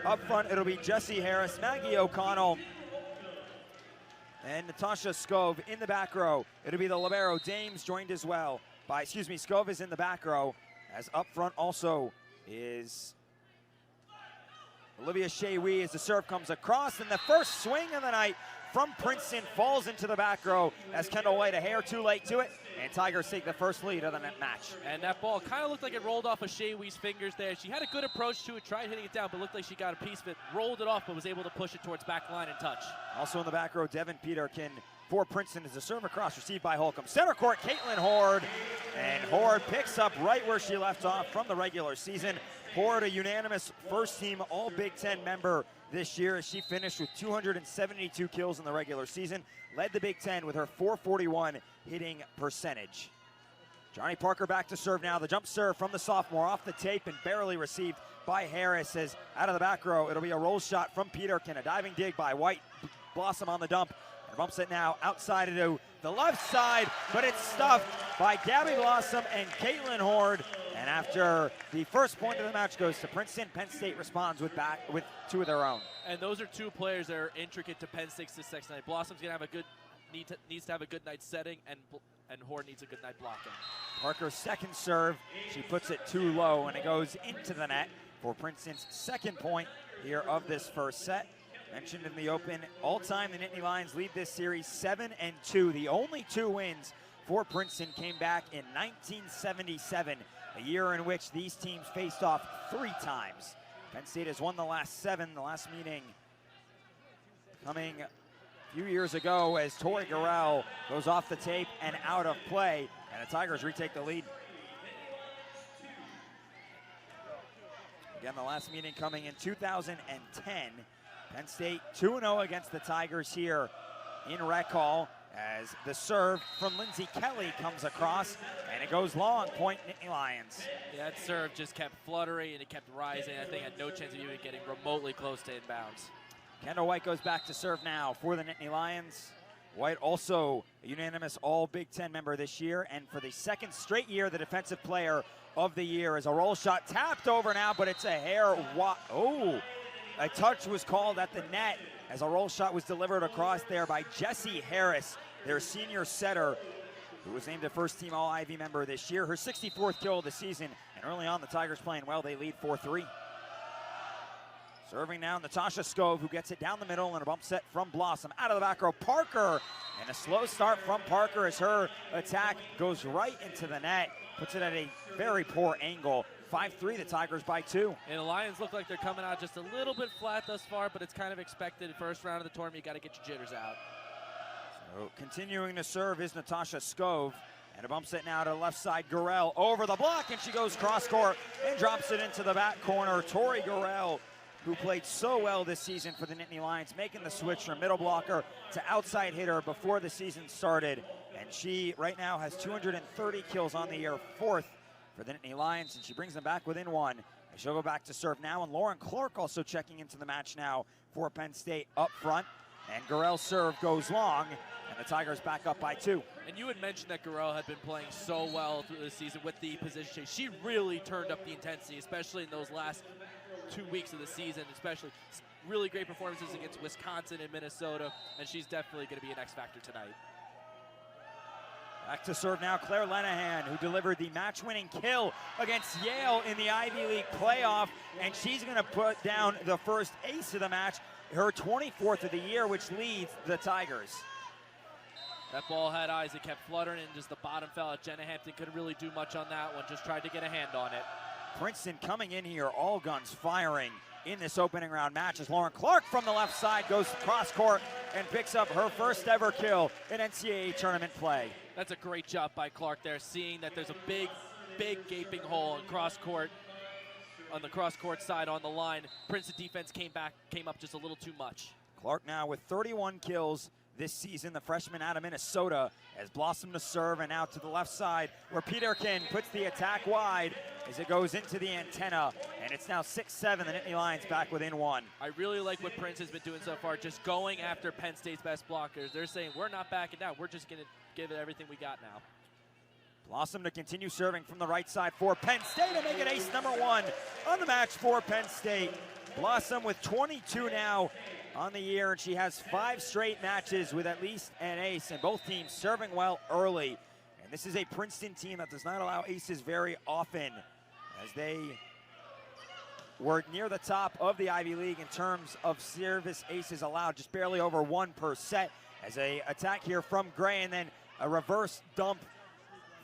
Up front, it'll be Jessie Harris, Maggie O'Connell, and Natasha Skov in the back row. It'll be the libero Dames, joined as well by, Skov is in the back row, as up front also is Olivia Shea-Wee as the serve comes across, and the first swing of the night from Princeton falls into the back row as Kendall White a hair too late to it, and Tigers take the first lead of the match. And that ball kind of looked like it rolled off of Shea-Wee's fingers there. She had a good approach to it, tried hitting it down, but looked like she got a piece of it, rolled it off, but was able to push it towards back line and touch. Also in the back row, Devin Peterkin for Princeton is a serve across, received by Holcomb. Center court, Caitlin Horde, and Horde picks up right where she left off from the regular season. Horde, a unanimous first-team All-Big Ten member this year, as she finished with 272 kills in the regular season, led the Big Ten with her .441 hitting percentage. Johnny Parker back to serve now. The jump serve from the sophomore off the tape and barely received by Harris, as out of the back row, it'll be a roll shot from Peterkin, a diving dig by White. Blossom on the dump, and bumps it now outside to the left side, but it's stuffed by Gabby Blossom and Caitlin Horde. And after the first point of the match goes to Princeton, Penn State responds with two of their own. And those are two players that are intricate to Penn State's success tonight. Blossom's gonna have a good needs to have a good night setting, and Horde needs a good night blocking. Parker's second serve, she puts it too low, and it goes into the net for Princeton's second point here of this first set. Mentioned in the open, all-time the Nittany Lions lead this series 7-2. The only two wins for Princeton came back in 1977, a year in which these teams faced off 3 times. Penn State has won the last 7, the last meeting coming a few years ago as Tori Gorell goes off the tape and out of play, and the Tigers retake the lead. Again, the last meeting coming in 2010. Penn State 2-0 against the Tigers here in Rec Hall, as the serve from Lindsay Kelly comes across, and it goes long, point Nittany Lions. Yeah, that serve just kept fluttering and it kept rising. I think had no chance of even getting remotely close to inbounds. Kendall White goes back to serve now for the Nittany Lions. White also a unanimous All-Big Ten member this year, and for the second straight year, the Defensive Player of the Year. As a roll shot tapped over now, but it's a hair a touch was called at the net as a roll shot was delivered across there by Jessie Harris, their senior setter, who was named a first-team All-Ivy member this year. Her 64th kill of the season, and early on the Tigers playing well. They lead 4-3. Serving now Natasha Skov, who gets it down the middle, and a bump set from Blossom. Out of the back row, Parker, and a slow start from Parker as her attack goes right into the net. Puts it at a very poor angle. 5-3, the Tigers by 2. And the Lions look like they're coming out just a little bit flat thus far, but it's kind of expected. First round of the tournament, you got to get your jitters out. So continuing to serve is Natasha Skov, and a bump set now to the left side. Gorell over the block, and she goes cross court and drops it into the back corner. Tori Gorell, who played so well this season for the Nittany Lions, making the switch from middle blocker to outside hitter before the season started. And she right now has 230 kills on the year, 4th for the Nittany Lions, and she brings them back within 1. And she'll go back to serve now, and Lauren Clark also checking into the match now for Penn State up front. And Gorell's serve goes long, and the Tigers back up by 2. And you had mentioned that Gorell had been playing so well through the season with the position change. She really turned up the intensity, especially in those last 2 weeks of the season, especially really great performances against Wisconsin and Minnesota, and she's definitely going to be an X factor tonight. Back to serve now, Claire Lenahan, who delivered the match-winning kill against Yale in the Ivy League playoff, and she's going to put down the first ace of the match, her 24th of the year, which leads the Tigers. That ball had eyes, it kept fluttering, and just the bottom fell out. Jenna Hampton couldn't really do much on that one, just tried to get a hand on it. Princeton coming in here, all guns firing in this opening round match, as Lauren Clark from the left side goes cross court and picks up her first ever kill in NCAA tournament play. That's a great job by Clark there, seeing that there's a big gaping hole in cross court, on the cross court side on the line. Princeton defense came up just a little too much. Clark now with 31 kills this season, the freshman out of Minnesota, has blossomed to serve, and out to the left side where Peterkin puts the attack wide as it goes into the antenna, and it's now 6-7, the Nittany Lions back within 1. I really like what Prince has been doing so far, just going after Penn State's best blockers. They're saying, we're not backing down, we're just going to give it everything we got now. Blossom to continue serving from the right side for Penn State to make it ace number 1 on the match for Penn State. Blossom with 22 now on the year, and she has 5 straight matches with at least an ace, and both teams serving well early. And this is a Princeton team that does not allow aces very often, as they were near the top of the Ivy League in terms of service aces allowed, just barely over 1 per set. As a attack here from Gray, and then a reverse dump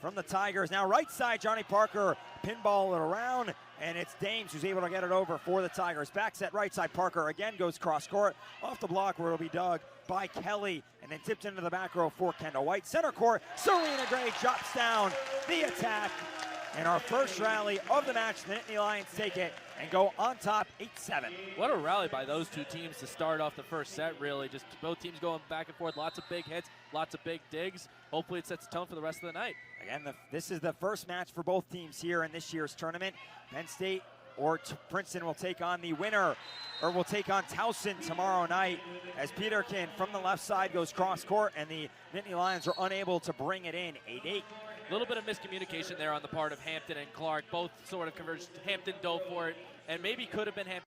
from the Tigers. Now right side, Johnny Parker pinball it around, and it's Dames who's able to get it over for the Tigers. Back set right side, Parker again goes cross court, off the block where it'll be dug by Kelly, and then tipped into the back row for Kendall White. Center court, Serena Gray drops down the attack, and our first rally of the match, the Nittany Lions take it and go on top 8-7. What a rally by those two teams to start off the first set, really. Just both teams going back and forth, lots of big hits, lots of big digs. Hopefully it sets the tone for the rest of the night. Again, this is the first match for both teams here in this year's tournament. Penn State or Princeton will take on the winner, or will take on Towson tomorrow night, as Peterkin from the left side goes cross court, and the Nittany Lions are unable to bring it in. 8-8. A little bit of miscommunication there on the part of Hampton and Clark. Both sort of converged. Hampton dove for it, and maybe could have been Hampton.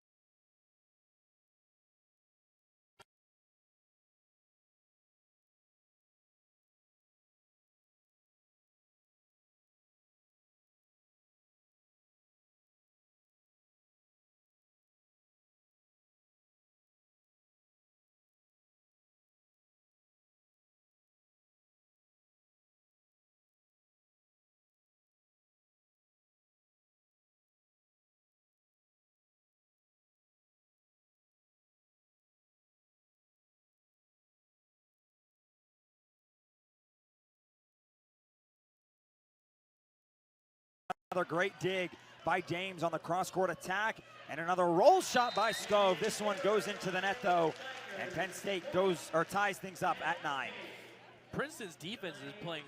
Another great dig by Dames on the cross-court attack, and another roll shot by Scove. This one goes into the net, though, and Penn State ties things up at 9. Princeton's defense is playing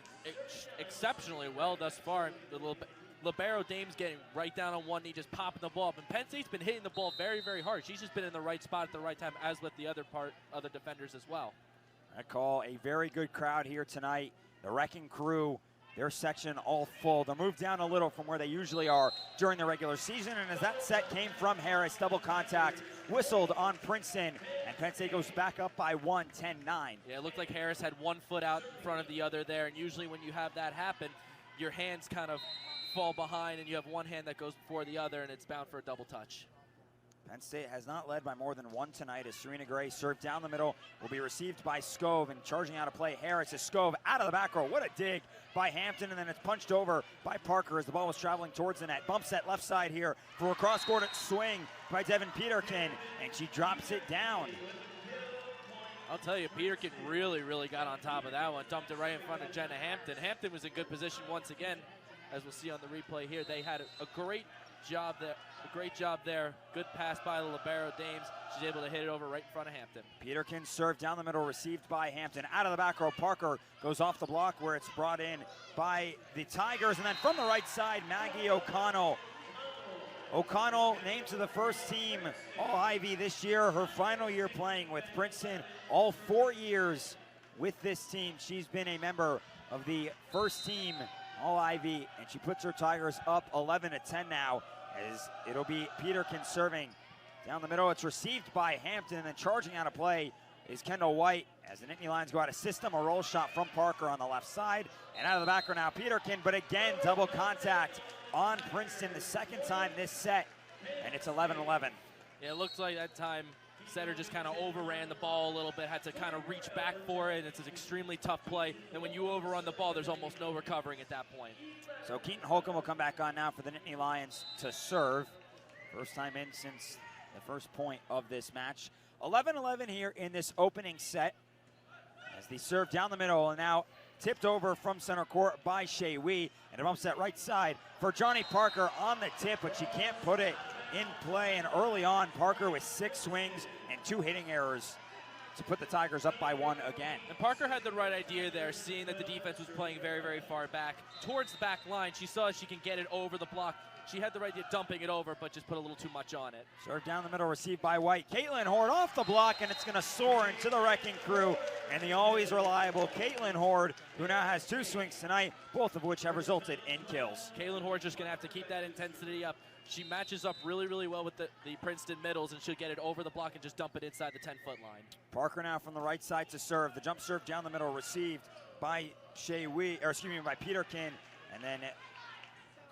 exceptionally well thus far. The libero Dames getting right down on one knee, just popping the ball up. And Penn State's been hitting the ball very, very hard. She's just been in the right spot at the right time, as with the other defenders as well. I call a very good crowd here tonight. The Wrecking Crew, their section all full. They're moved down a little from where they usually are during the regular season, and as that set came from Harris, double contact whistled on Princeton, and Penn State goes back up by 1, 10-9. Yeah, it looked like Harris had one foot out in front of the other there, and usually when you have that happen, your hands kind of fall behind, and you have one hand that goes before the other, and it's bound for a double touch. Penn State has not led by more than 1 tonight, as Serena Gray served down the middle, will be received by Scove, and charging out of play Harris is Scove out of the back row. What a dig by Hampton, and then it's punched over by Parker as the ball was traveling towards the net. Bumps that left side here for a cross-court swing by Devin Peterkin, and she drops it down. I'll tell you, Peterkin really, really got on top of that one. Dumped it right in front of Jenna Hampton. Hampton was in good position once again, as we'll see on the replay here. They had a great job there. Good pass by the libero Dames. She's able to hit it over right in front of Hampton. Peterkin served down the middle, received by Hampton. Out of the back row, Parker goes off the block where it's brought in by the Tigers. And then from the right side, Maggie O'Connell. O'Connell named to the first team All-Ivy this year, her final year playing with Princeton. All 4 years with this team, she's been a member of the first team All-Ivy, and she puts her Tigers up 11-10 now, as it'll be Peterkin serving down the middle. It's received by Hampton, and then charging out of play is Kendall White, as the Nittany Lions go out of system. A roll shot from Parker on the left side, and out of the back row now Peterkin, but again double contact on Princeton, the second time this set, and it's 11-11. Yeah, it looks like that time setter just kind of overran the ball a little bit, had to kind of reach back for it, and it's an extremely tough play. And when you overrun the ball, there's almost no recovering at that point. So Keaton Holcomb will come back on now for the Nittany Lions to serve. First time in since the first point of this match. 11-11 here in this opening set, as the serve down the middle, and now tipped over from center court by Shea Wee, and a bump set right side for Johnny Parker on the tip, but she can't put it in play. And early on, Parker with 6 swings and 2 hitting errors to put the Tigers up by 1 again. And Parker had the right idea there, seeing that the defense was playing very, very far back towards the back line. She saw she can get it over the block she had the right idea dumping it over, but just put a little too much on it. Serve down the middle, received by White. Caitlin Horde off the block, and it's going to soar into the wrecking crew. And the always reliable Caitlin Horde, who now has 2 swings tonight, both of which have resulted in kills. Caitlin Horde just going to have to keep that intensity up. She matches up really, really well with the Princeton middles, and she'll get it over the block and just dump it inside the 10-foot line. Parker now from the right side to serve. The jump serve down the middle, received by by Peterkin, and then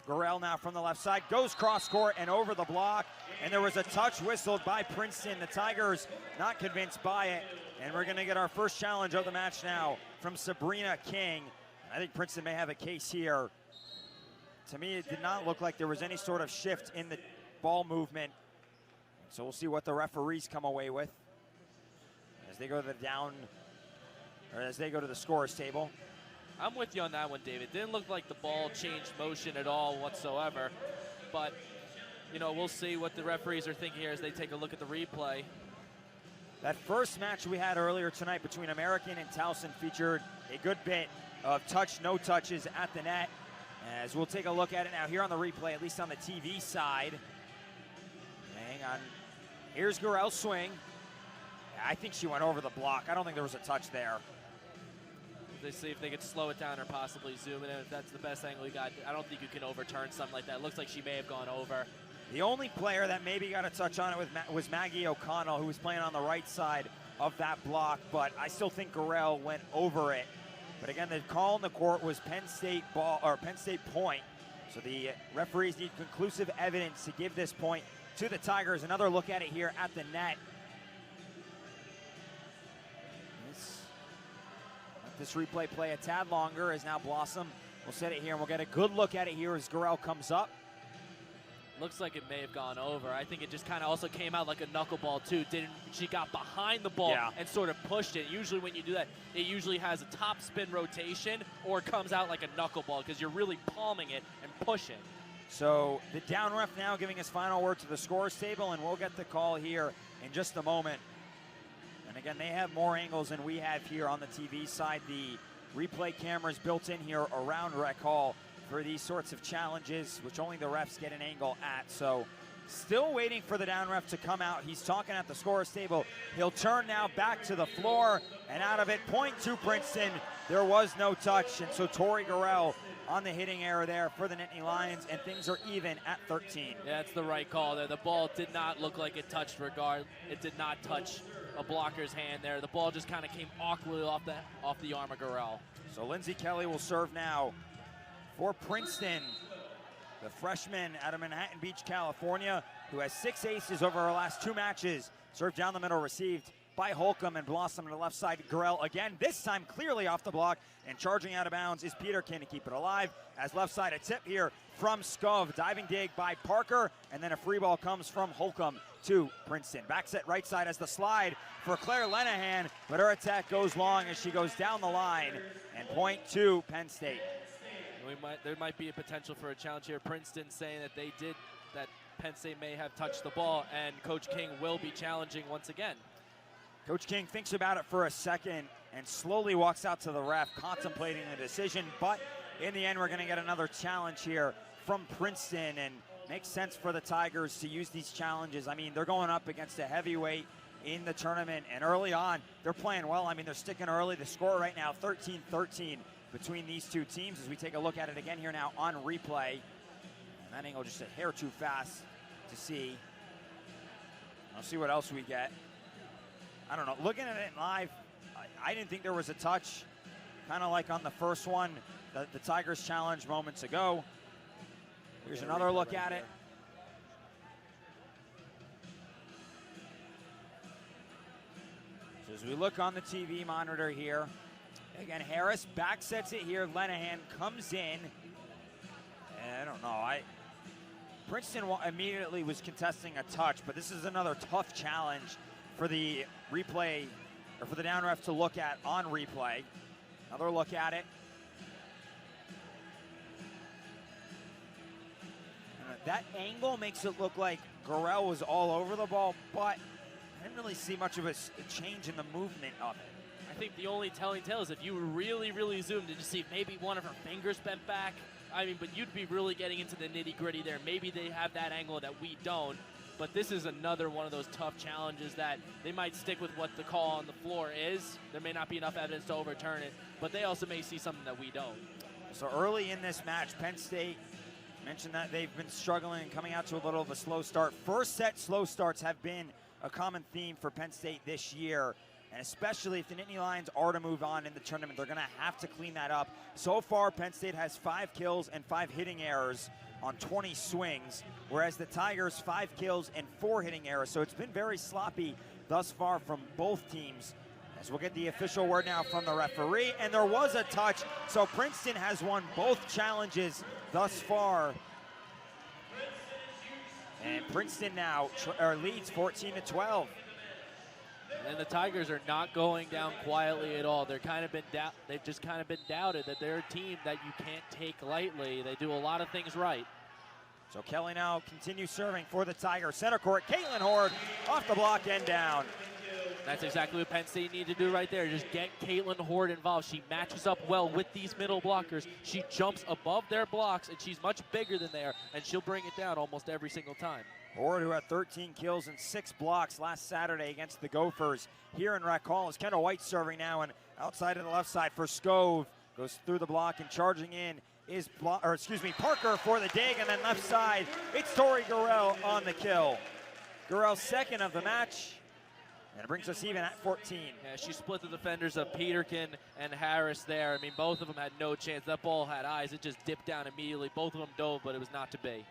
Gorell now from the left side, goes cross court and over the block, and there was a touch whistled by Princeton. The Tigers not convinced by it, and we're gonna get our first challenge of the match now from Sabrina King. I think Princeton may have a case here. To me, it did not look like there was any sort of shift in the ball movement. So we'll see what the referees come away with as they go to the scorer's table. I'm with you on that one, David. Didn't look like the ball changed motion at all whatsoever. But, you know, we'll see what the referees are thinking here as they take a look at the replay. That first match we had earlier tonight between American and Towson featured a good bit of touch, no touches at the net. As we'll take a look at it now here on the replay, at least on the TV side. Hang on. Here's Gorell's swing. I think she went over the block. I don't think there was a touch there. They see if they could slow it down or possibly zoom it in. If that's the best angle you got, I don't think you can overturn something like that. It looks like she may have gone over. The only player that maybe got a touch on it was Maggie O'Connell, who was playing on the right side of that block, but I still think Gorell went over it. But again, the call in the court was Penn State point. So the referees need conclusive evidence to give this point to the Tigers. Another look at it here at the net. Let this replay play a tad longer as now Blossom will set it here, and we'll get a good look at it here as Gorell comes up. Looks like it may have gone over. I think it just kind of also came out like a knuckleball too. She got behind the ball and sort of pushed it. Usually when you do that, it usually has a top spin rotation or comes out like a knuckleball because you're really palming it and pushing. So the down ref now giving his final word to the scorer's table, and we'll get the call here in just a moment. And again, they have more angles than we have here on the TV side. The replay cameras built in here around Rec Hall for these sorts of challenges, which only the refs get an angle at. So still waiting for the down ref to come out. He's talking at the scorer's table. He'll turn now back to the floor, and out of it, point to Princeton. There was no touch, and so Tori Gorell on the hitting error there for the Nittany Lions, and things are even at 13. Yeah, that's the right call there. The ball did not look like it touched regard. It did not touch a blocker's hand there. The ball just kind of came awkwardly off the arm of Gorell. So Lindsay Kelly will serve now for Princeton, the freshman out of Manhattan Beach, California, who has 6 aces over her last 2 matches. Served down the middle, received by Holcomb, and Blossom on the left side. Gorell again, this time clearly off the block, and charging out of bounds is Peterkin to keep it alive. As left side, a tip here from Skov. Diving dig by Parker, and then a free ball comes from Holcomb to Princeton. Back set right side as the slide for Claire Lenahan, but her attack goes long as she goes down the line, and point to Penn State. There might be a potential for a challenge here. Princeton saying that Penn State may have touched the ball, and Coach King will be challenging once again. Coach King thinks about it for a second and slowly walks out to the ref, contemplating the decision, but in the end, we're gonna get another challenge here from Princeton, and makes sense for the Tigers to use these challenges. I mean, they're going up against a heavyweight in the tournament, and early on, they're playing well. I mean, they're sticking early. The score right now, 13-13 between these two teams as we take a look at it again here now on replay. And that angle just a hair too fast to see. I'll see what else we get. I don't know, looking at it live, I didn't think there was a touch, kind of like on the first one, the Tigers challenge moments ago. Here's another look at it. So as we look on the TV monitor here, again, Harris back sets it here. Lenahan comes in. And I don't know. Princeton immediately was contesting a touch, but this is another tough challenge for the replay, or for the down ref to look at on replay. Another look at it. And that angle makes it look like Gorell was all over the ball, but I didn't really see much of a change in the movement of it. I think the only telling tale is if you really, really zoomed in to see if maybe one of her fingers bent back I mean, but you'd be really getting into the nitty-gritty there. Maybe they have that angle that we don't. But this is another one of those tough challenges that they might stick with what the call on the floor is. There may not be enough evidence to overturn it, but they also may see something that we don't. So early in this match, Penn State mentioned that they've been struggling and coming out to a little of a slow start. First set slow starts have been a common theme for Penn State this year. And especially if the Nittany Lions are to move on in the tournament, they're going to have to clean that up. So far, Penn State has 5 kills and 5 hitting errors on 20 swings, whereas the Tigers 5 kills and 4 hitting errors. So it's been very sloppy thus far from both teams. As we'll get the official word now from the referee, and there was a touch, so Princeton has won both challenges thus far. And Princeton now leads 14-12. And the Tigers are not going down quietly at all. They've just kind of been doubted that they're a team that you can't take lightly. They do a lot of things right. So Kelly now continues serving for the Tigers. Center court, Caitlin Horde off the block and down. That's exactly what Penn State needed to do right there. Just get Caitlin Horde involved. She matches up well with these middle blockers. She jumps above their blocks, and she's much bigger than they are, and she'll bring it down almost every single time. Horde, who had 13 kills and 6 blocks last Saturday against the Gophers here in Rec Hall, is Kendall White serving now, and outside of the left side for Scove. Goes through the block and charging in is Parker for the dig, and then left side, it's Tori Gurrell on the kill. Gurrell's second of the match, and it brings us even at 14. Yeah, she split the defenders of Peterkin and Harris there. I mean, both of them had no chance. That ball had eyes. It just dipped down immediately. Both of them dove, but it was not to be.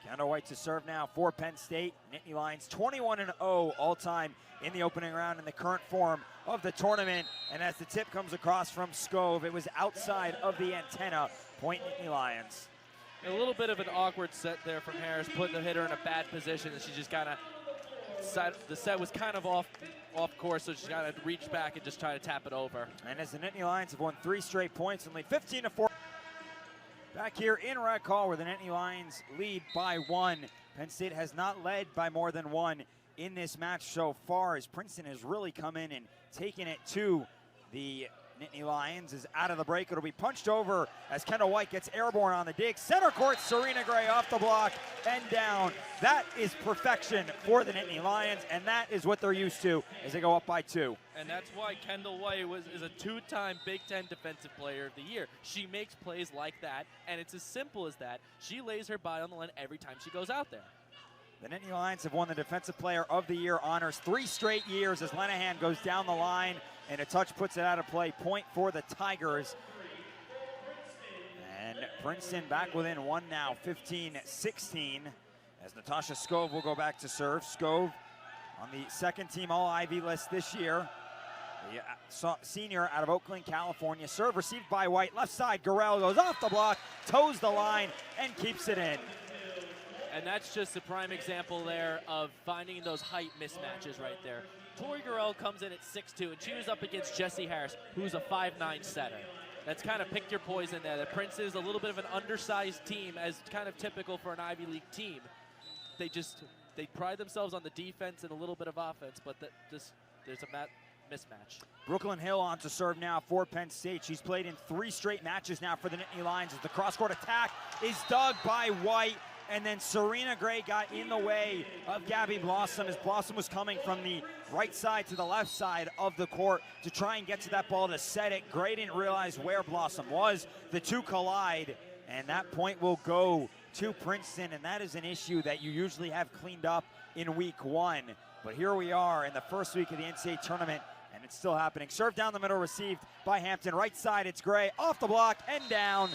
Kendall White to serve now for Penn State. Nittany Lions 21-0 all-time in the opening round in the current form of the tournament. And as the tip comes across from Scove, it was outside of the antenna. Point Nittany Lions. A little bit of an awkward set there from Harris, putting the hitter in a bad position, and she just kind of, the set was kind of off course, so she's got to reach back and just try to tap it over. And as the Nittany Lions have won 3 straight points and lead 15-4. Back here in Rec Hall where the Nittany Lions lead by 1. Penn State has not led by more than 1 in this match so far, as Princeton has really come in and taken it to the Nittany Lions. Is out of the break. It'll be punched over as Kendall White gets airborne on the dig. Center court, Serena Gray off the block and down. That is perfection for the Nittany Lions, and that is what they're used to as they go up by 2. And that's why Kendall White is a 2-time Big Ten Defensive Player of the Year. She makes plays like that, and it's as simple as that. She lays her body on the line every time she goes out there. The Nittany Lions have won the Defensive Player of the Year honors 3 straight years as Lenahan goes down the line, and a touch puts it out of play. Point for the Tigers. And Princeton back within 1 now, 15-16, as Natasha Scove will go back to serve. Scove on the second team All-Ivy list this year. The senior out of Oakland, California. Serve received by White. Left side, Gurrell goes off the block, toes the line, and keeps it in. And that's just a prime example there of finding those height mismatches right there. Tori Gurrell comes in at 6'2", and she was up against Jessie Harris, who's a 5'9" setter. That's kind of pick your poison there. The Princeton is a little bit of an undersized team, as kind of typical for an Ivy League team. They pride themselves on the defense and a little bit of offense, but there's a mismatch. Brooklyn Hill on to serve now for Penn State. She's played in 3 straight matches now for the Nittany Lions as the cross-court attack is dug by White. And then Serena Gray got in the way of Gabby Blossom as Blossom was coming from the right side to the left side of the court to try and get to that ball to set it. Gray didn't realize where Blossom was. The 2 collide, and that point will go to Princeton, and that is an issue that you usually have cleaned up in week 1. But here we are in the first week of the NCAA tournament, and it's still happening. Serve down the middle, received by Hampton. Right side, it's Gray, off the block and down.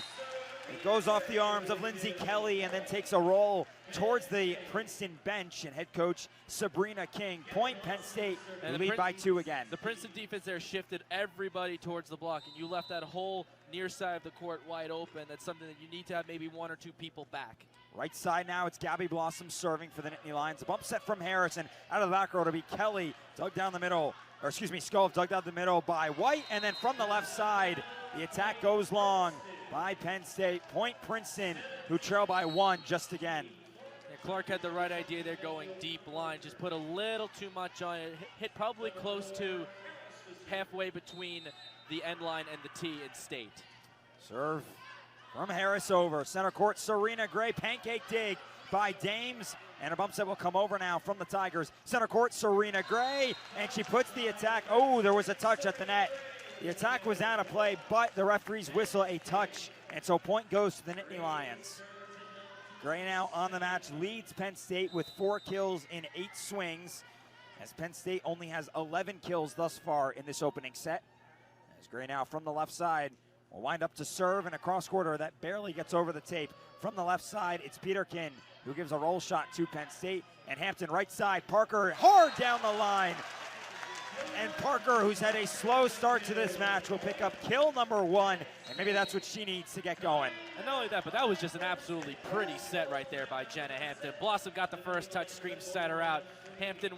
It goes off the arms of Lindsay Kelly and then takes a roll towards the Princeton bench, and head coach Sabrina King. Point Penn State, and lead by 2 again. The Princeton defense there shifted everybody towards the block, and you left that whole near side of the court wide open. That's something that you need to have maybe 1 or 2 people back. Right side now, it's Gabby Blossom serving for the Nittany Lions. A bump set from Harrison. Out of the back row to be Kelly, dug down the middle, or excuse me, Scove dug down the middle by White, and then from the left side, the attack goes long by Penn State. Point Princeton, who trail by 1 just again. Yeah, Clark had the right idea there, going deep line. Just put a little too much on it. Hit probably close to halfway between the end line and the tee in State. Serve From Harris over, center court, Serena Gray, pancake dig by Dames, and a bump set will come over now from the Tigers. Center court, Serena Gray, and she puts the attack. Oh, there was a touch at the net. The attack was out of play, but the referees whistle a touch, and so point goes to the Nittany Lions. Gray now on the match, leads Penn State with 4 kills in 8 swings, as Penn State only has 11 kills thus far in this opening set. As Gray now from the left side will wind up to serve in a cross quarter that barely gets over the tape. From the left side, it's Peterkin who gives a roll shot to Penn State, and Hampton right side, Parker hard down the line. And Parker, who's had a slow start to this match, will pick up kill number 1, and maybe that's what she needs to get going. And not only that, but that was just an absolutely pretty set right there by Jenna Hampton. Blossom got the first touch, Scream set her out. Hampton,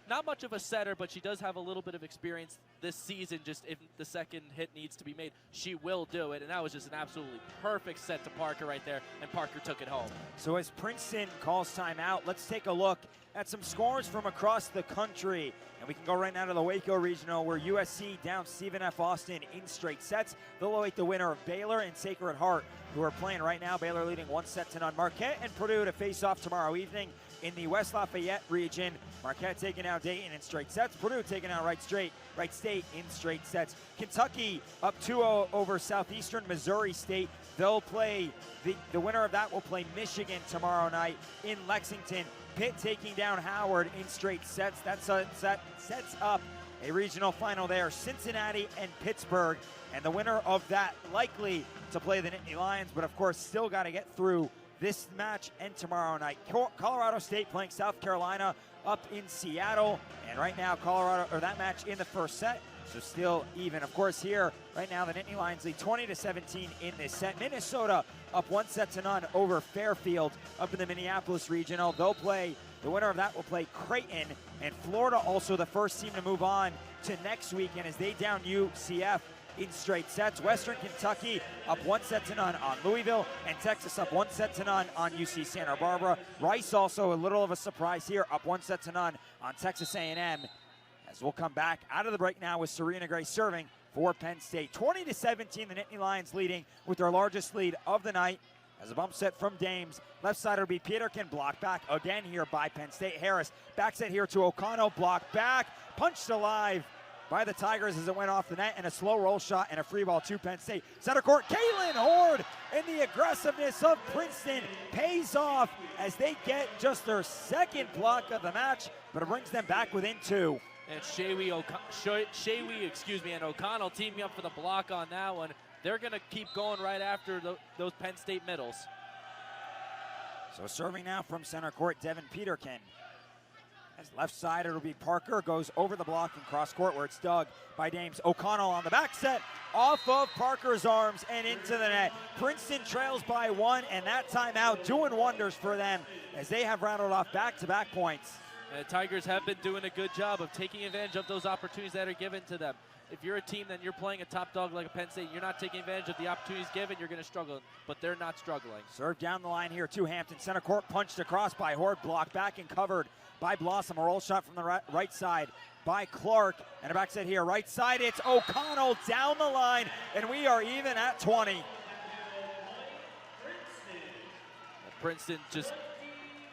not much of a setter, but she does have a little bit of experience this season. Just if the second hit needs to be made, she will do it. And that was just an absolutely perfect set to Parker right there, and Parker took it home. So as Princeton calls timeout, let's take a look at some scores from across the country. And we can go right now to the Waco Regional, where USC down Stephen F. Austin in straight sets. They'll await the winner of Baylor and Sacred Heart, who are playing right now. Baylor leading 1-0. Marquette and Purdue to face off tomorrow evening. In the West Lafayette region, Marquette taking out Dayton in straight sets. Purdue taking out Wright State in straight sets. Kentucky up 2-0 over Southeastern Missouri State. They'll play, the winner of that will play Michigan tomorrow night in Lexington. Pitt taking down Howard in straight sets. That sets up a regional final there. Cincinnati and Pittsburgh. And the winner of that likely to play the Nittany Lions, but of course still got to get through this match and tomorrow night. Colorado State playing South Carolina up in Seattle, and right now that match in the first set, so still even. Of course here right now the Nittany Lions lead 20-17 in this set. Minnesota up 1-0 over Fairfield up in the Minneapolis Regional. The winner of that will play Creighton, and Florida also the first team to move on to next weekend as they down UCF in straight sets. Western Kentucky up 1-0 on Louisville, and Texas up 1-0 on UC Santa Barbara. Rice also a little of a surprise here, up 1-0 on Texas A&M. As we'll come back out of the break now with Serena Gray serving for Penn State. 20-17, the Nittany Lions leading with their largest lead of the night. As a bump set from Dames, left side will be Peterkin, blocked back again here by Penn State. Harris back set here to O'Connell, blocked back, punched alive by the Tigers as it went off the net, and a slow roll shot and a free ball to Penn State. Center court, Caitlin Horde, and the aggressiveness of Princeton pays off as they get just their second block of the match, but it brings them back within 2. And Shawi and O'Connell teaming up for the block on that one. They're going to keep going right after those Penn State middles. So serving now from center court, Devin Peterkin. As left side, it'll be Parker, goes over the block in cross court where it's dug by Dames. O'Connell on the back set, off of Parker's arms and into the net. Princeton trails by 1, and that timeout doing wonders for them as they have rattled off back-to-back points. And the Tigers have been doing a good job of taking advantage of those opportunities that are given to them. If you're a team that you're playing a top dog like a Penn State, you're not taking advantage of the opportunities given, you're going to struggle, but they're not struggling. Serve down the line here to Hampton. Center court punched across by Horde, blocked back and covered by Blossom. A roll shot from the right side by Clark. And a back set here, right side, it's O'Connell down the line, and we are even at 20. Princeton just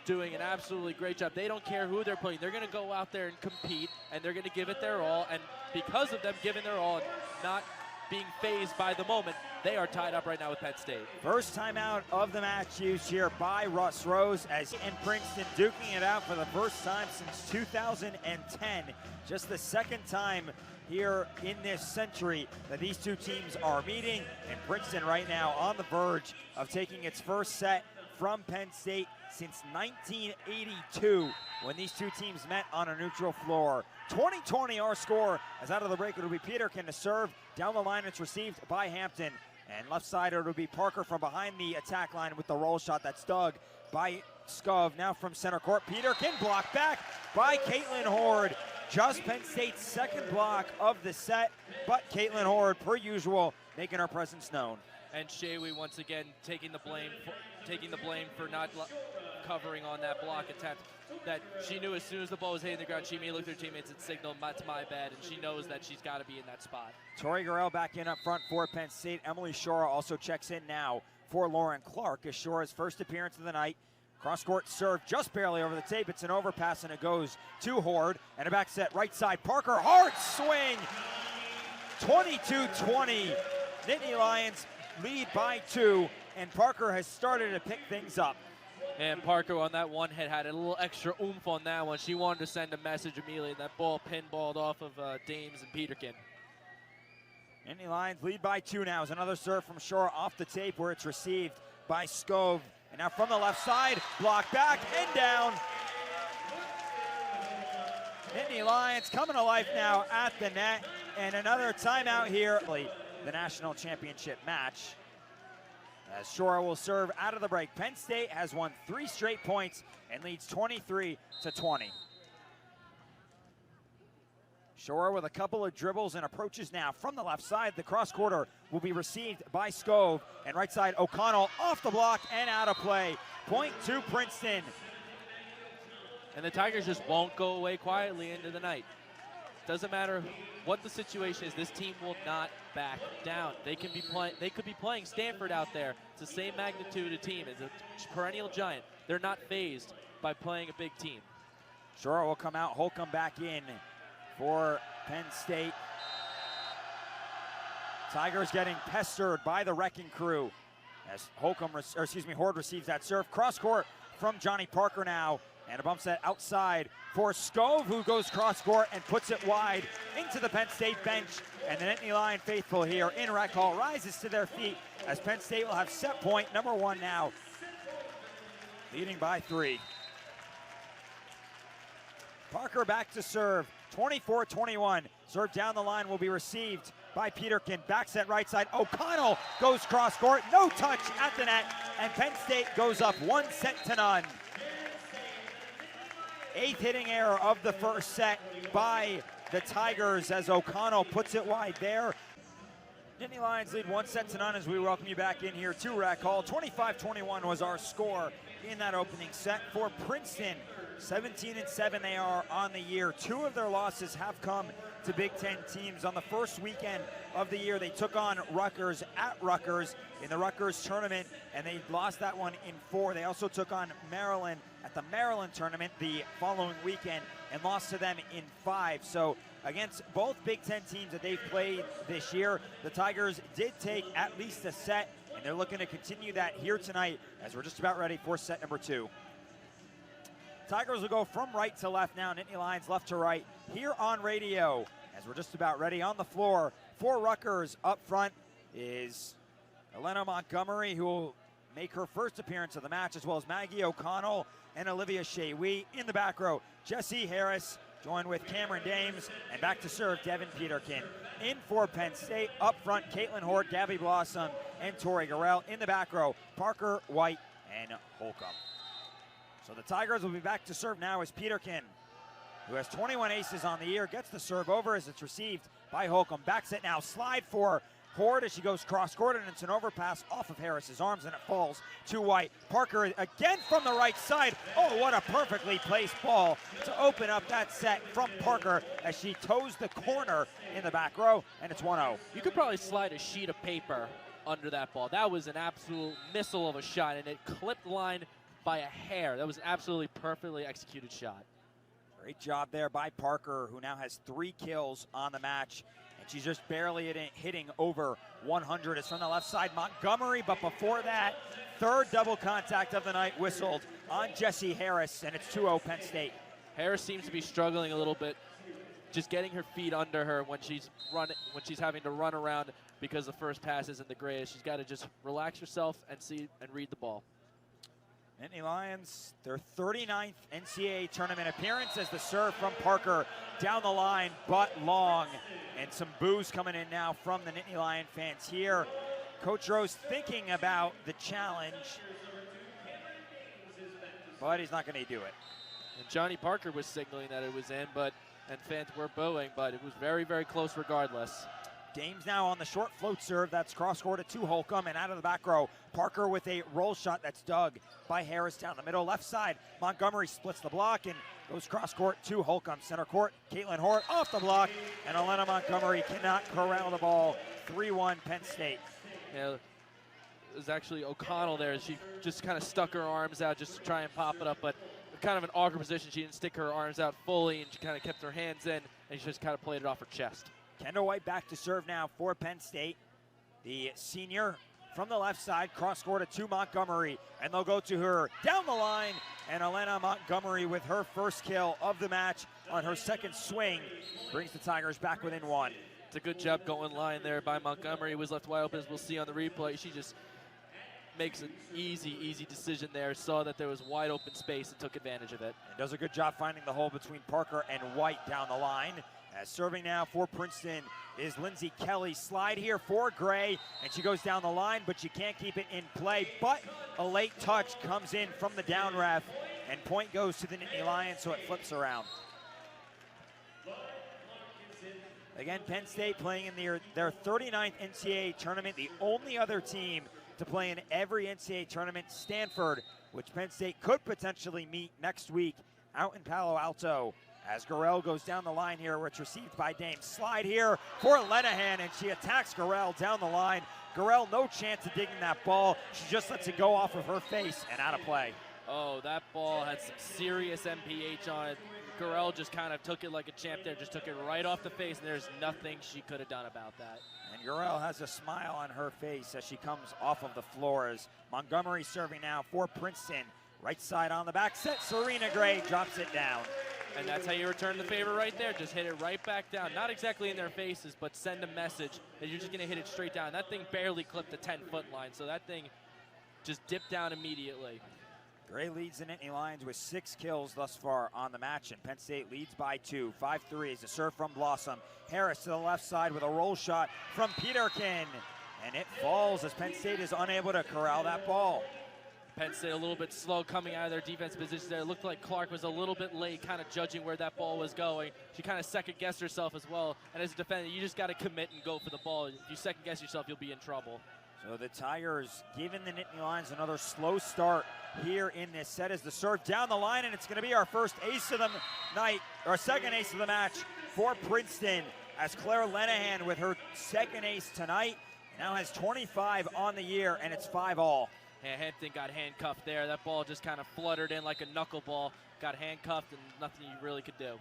doing an absolutely great job. They don't care who they're playing. They're going to go out there and compete, and they're going to give it their all. And because of them giving their all and not being phased by the moment, they are tied up right now with Penn State. First timeout of the match used here by Russ Rose and Princeton duking it out for the first time since 2010. Just the second time here in this century that these two teams are meeting, and Princeton right now on the verge of taking its first set from Penn State since 1982 when these two teams met on a neutral floor. 20-20 our score, as out of the break it'll be Peterkin to serve. Down the line it's received by Hampton, and left side it'll be Parker from behind the attack line with the roll shot that's dug by Scov. Now from center court, Peterkin blocked back by Caitlin Horde. Just Penn State's second block of the set, but Caitlin Horde, per usual, making her presence known. And Shawi once again taking the blame for not recovering on that block attempt, that she knew as soon as the ball was hitting the ground, she immediately looked at her teammates and signaled, "That's my bad," and she knows that she's got to be in that spot. Tori Gurrell back in up front for Penn State. Emily Shora also checks in now for Lauren Clark as Shora's first appearance of the night. Cross-court serve just barely over the tape. It's an overpass, and it goes to Horde. And a back set right side. Parker, hard swing. 22-20. Nittany Lions lead by 2, and Parker has started to pick things up. And Parker on that one hit had a little extra oomph on that one. She wanted to send a message immediately, and that ball pinballed off of Dames and Peterkin. Nittany Lions lead by 2 now. As another serve from Shore off the tape where it's received by Scove. And now from the left side, block back and down. Nittany Lions coming to life now at the net. And another timeout here. The national championship match. As Shore will serve out of the break. Penn State has won 3 straight points and leads 23-20. Shore with a couple of dribbles and approaches now from the left side. The cross quarter will be received by Scove. And right side, O'Connell off the block and out of play. Point to Princeton. And the Tigers just won't go away quietly into the night. Doesn't matter what the situation is, this team will not back down. They could be playing Stanford out there. It's the same magnitude of team. It's a perennial giant. They're not phased by playing a big team. Shore will come out, Holcomb back in for Penn State. Tigers getting pestered by the wrecking crew as Horde receives that serve. Cross court from Johnny Parker now, and a bump set outside for Scove, who goes cross court and puts it wide into the Penn State bench. And the Nittany Lion faithful here in Rec Hall rises to their feet as Penn State will have set point number 1 now, leading by 3. Parker back to serve. 24-21. Serve down the line will be received by Peterkin. Back set right side. O'Connell goes cross court. No touch at the net. And Penn State goes up 1-0. 8th hitting error of the first set by the Tigers as O'Connell puts it wide there. Nittany Lions lead 1-0 as we welcome you back in here to Rec Hall. 25-21 was our score in that opening set for Princeton. 17-7 they are on the year. 2 of their losses have come to Big Ten teams. On the first weekend of the year, they took on Rutgers at Rutgers in the Rutgers tournament, and they lost that one in 4. They also took on Maryland at the Maryland tournament the following weekend and lost to them in 5. So against both Big Ten teams that they've played this year, the Tigers did take at least a set, and they're looking to continue that here tonight as we're just about ready for set number 2. Tigers will go from right to left now. Nittany Lions left to right here on radio as we're just about ready. On the floor for Rutgers up front is Elena Montgomery, who will make her first appearance of the match, as well as Maggie O'Connell and Olivia Shea-Wee. In the back row, Jessie Harris, joined with Cameron Dames, and back to serve Devin Peterkin. In for Penn State, up front, Caitlin Horde, Gabby Blossom, and Tori Gurrell. In the back row, Parker, White, and Holcomb. So the Tigers will be back to serve now as Peterkin, who has 21 aces on the year, gets the serve over as it's received by Holcomb. Back set now, slide for Horde as she goes cross-court, and it's an overpass off of Harris's arms, and it falls to White. Parker again from the right side. Oh, what a perfectly placed ball to open up that set from Parker as she toes the corner in the back row, and it's 1-0. You could probably slide a sheet of paper under that ball. That was an absolute missile of a shot, and it clipped the line by a hair. That was an absolutely perfectly executed shot. Great job there by Parker, who now has 3 kills on the match, and she's just barely hitting over 100. It's from the left side, Montgomery, but before that, 3rd double contact of the night whistled on Jessie Harris, and it's 2-0 Penn State. Harris seems to be struggling a little bit, just getting her feet under her when she's having to run around because the first pass isn't the greatest. She's got to just relax herself and see and read the ball. Nittany Lions, their 39th NCAA tournament appearance as the serve from Parker down the line, but long. And some boos coming in now from the Nittany Lion fans here. Coach Rose thinking about the challenge, but he's not going to do it. And Johnny Parker was signaling that it was in, and fans were booing, but it was very, very close regardless. Dames now on the short float serve. That's cross-court to Holcomb, and out of the back row, Parker with a roll shot that's dug by Harris down the middle. Left side, Montgomery splits the block and goes cross-court to Holcomb. Center court, Caitlin Hort off the block, and Elena Montgomery cannot corral the ball. 3-1 Penn State. Yeah, it was actually O'Connell there. She just kind of stuck her arms out just to try and pop it up, but kind of an awkward position. She didn't stick her arms out fully, and she kind of kept her hands in, and she just kind of played it off her chest. Kendall White back to serve now for Penn State. The senior from the left side, cross-court to Montgomery, and they'll go to her down the line, and Elena Montgomery with her first kill of the match on her second swing brings the Tigers back within one. It's a good job going line there by Montgomery. Was left wide open, as we'll see on the replay. She just makes an easy decision there. Saw that there was wide open space and took advantage of it. And does a good job finding the hole between Parker and White down the line. As serving now for Princeton is Lindsay Kelly. Slide here for Gray, and she goes down the line, but she can't keep it in play. But a late touch comes in from the down ref, and point goes to the Nittany Lions, so it flips around. Again, Penn State playing in their 39th NCAA tournament, the only other team to play in every NCAA tournament. Stanford, which Penn State could potentially meet next week out in Palo Alto. As Gurrell goes down the line here, where it's received by Dame. Slide here for Lenahan, and she attacks Gurrell down the line. Gurrell, no chance of digging that ball. She just lets it go off of her face and out of play. Oh, that ball had some serious MPH on it. Gurrell just kind of took it like a champ there, just took it right off the face, and there's nothing she could have done about that. And Gurrell has a smile on her face as she comes off of the floor. As Montgomery serving now for Princeton. Right side on the back set, Serena Gray drops it down. And that's how you return the favor right there. Just hit it right back down. Not exactly in their faces, but send a message that you're just going to hit it straight down. That thing barely clipped the 10-foot line, so that thing just dipped down immediately. Gray leads the Nittany Lions with 6 kills thus far on the match, and Penn State leads by 2. 5-3 is a serve from Blossom. Harris to the left side with a roll shot from Peterkin. And it falls as Penn State is unable to corral that ball. Penn State a little bit slow coming out of their defense position there. It looked like Clark was a little bit late kind of judging where that ball was going. She kind of second-guessed herself as well. And as a defender, you just got to commit and go for the ball. If you second-guess yourself, you'll be in trouble. So the Tigers giving the Nittany Lions another slow start here in this set as the serve down the line, and it's going to be our first ace of the night, or second ace of the match for Princeton, as Claire Lenahan with her second ace tonight now has 25 on the year, and it's 5-all. Yeah, Hampton got handcuffed there. That ball just kind of fluttered in like a knuckleball. Got handcuffed and nothing you really could do.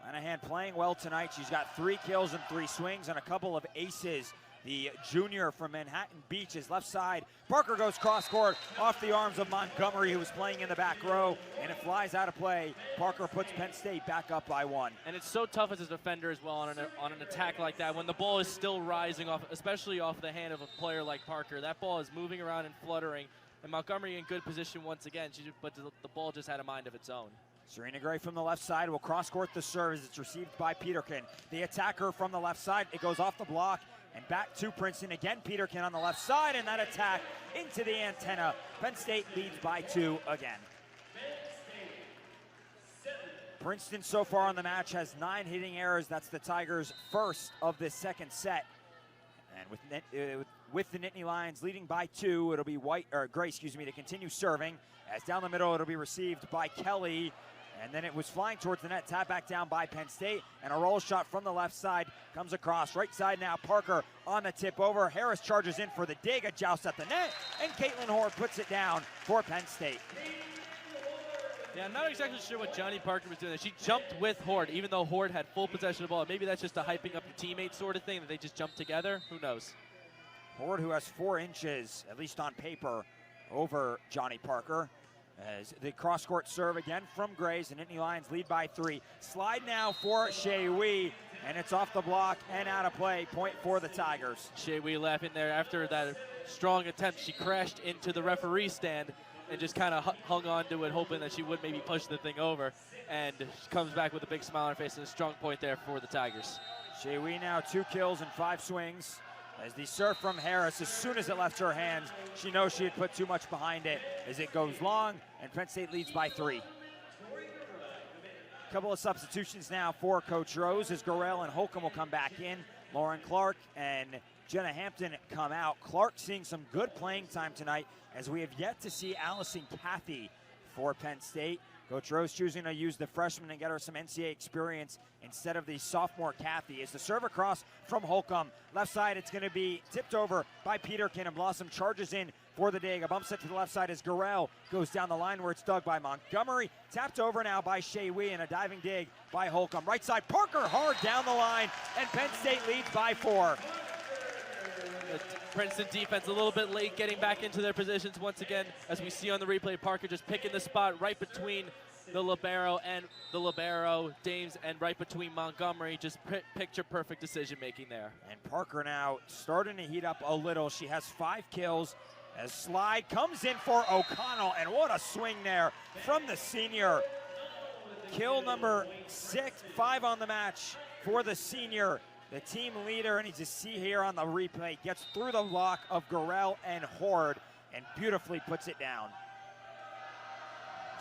Lenahan playing well tonight. She's got 3 kills and 3 swings and a couple of aces. The junior from Manhattan Beach is left side. Parker goes cross court off the arms of Montgomery, who was playing in the back row, and it flies out of play. Parker puts Penn State back up by 1. And it's so tough as a defender as well on an attack like that when the ball is still rising off, especially off the hand of a player like Parker. That ball is moving around and fluttering, and Montgomery in good position once again, but the ball just had a mind of its own. Serena Gray from the left side will cross court the serve as it's received by Peterkin. The attacker from the left side, it goes off the block and back to Princeton. Again, Peterkin on the left side, and that attack into the antenna. Penn State leads by 2 again. Princeton so far on the match has 9 hitting errors. That's the Tigers' first of the second set. And with the Nittany Lions leading by 2, it'll be Gray, to continue serving. As down the middle, it'll be received by Kelly. And then it was flying towards the net, tap back down by Penn State, and a roll shot from the left side comes across. Right side now, Parker on the tip over. Harris charges in for the dig, a joust at the net, and Caitlin Hort puts it down for Penn State. Yeah, I'm not exactly sure what Johnny Parker was doing. She jumped with Hort, even though Hort had full possession of the ball. Maybe that's just a hyping up your teammate sort of thing, that they just jumped together. Who knows? Hort, who has 4 inches, at least on paper, over Johnny Parker. As the cross-court serve again from Grays, the Nittany Lions lead by 3. Slide now for Shea Wee, and it's off the block and out of play. Point for the Tigers. Shea Wee laughing there after that strong attempt. She crashed into the referee stand and just kind of hung on to it, hoping that she would maybe push the thing over. And she comes back with a big smile on her face and a strong point there for the Tigers. Shea Wee now 2 kills and 5 swings. As the serve from Harris, as soon as it left her hands, she knows she had put too much behind it as it goes long, and Penn State leads by 3. Couple of substitutions now for Coach Rose as Gurrell and Holcomb will come back in. Lauren Clark and Jenna Hampton come out. Clark seeing some good playing time tonight, as we have yet to see Allison Cathy for Penn State. Coach Rose choosing to use the freshman and get her some NCAA experience instead of the sophomore Cathy. As the serve across from Holcomb. Left side, it's going to be tipped over by Peterkin, and Blossom charges in for the dig. A bump set to the left side as Gurrell goes down the line where it's dug by Montgomery. Tapped over now by Shea Wee, and a diving dig by Holcomb. Right side, Parker hard down the line, and Penn State leads by 4. The Princeton defense a little bit late getting back into their positions once again, as we see on the replay. Parker just picking the spot right between the libero and the libero, Dames, and right between Montgomery. Just picture perfect decision making there. And Parker now starting to heat up a little. She has 5 kills as slide comes in for O'Connell, and what a swing there from the senior. Kill number 5 on the match for the senior. The team leader, and you just see here on the replay, gets through the block of Gurrell and Horde and beautifully puts it down.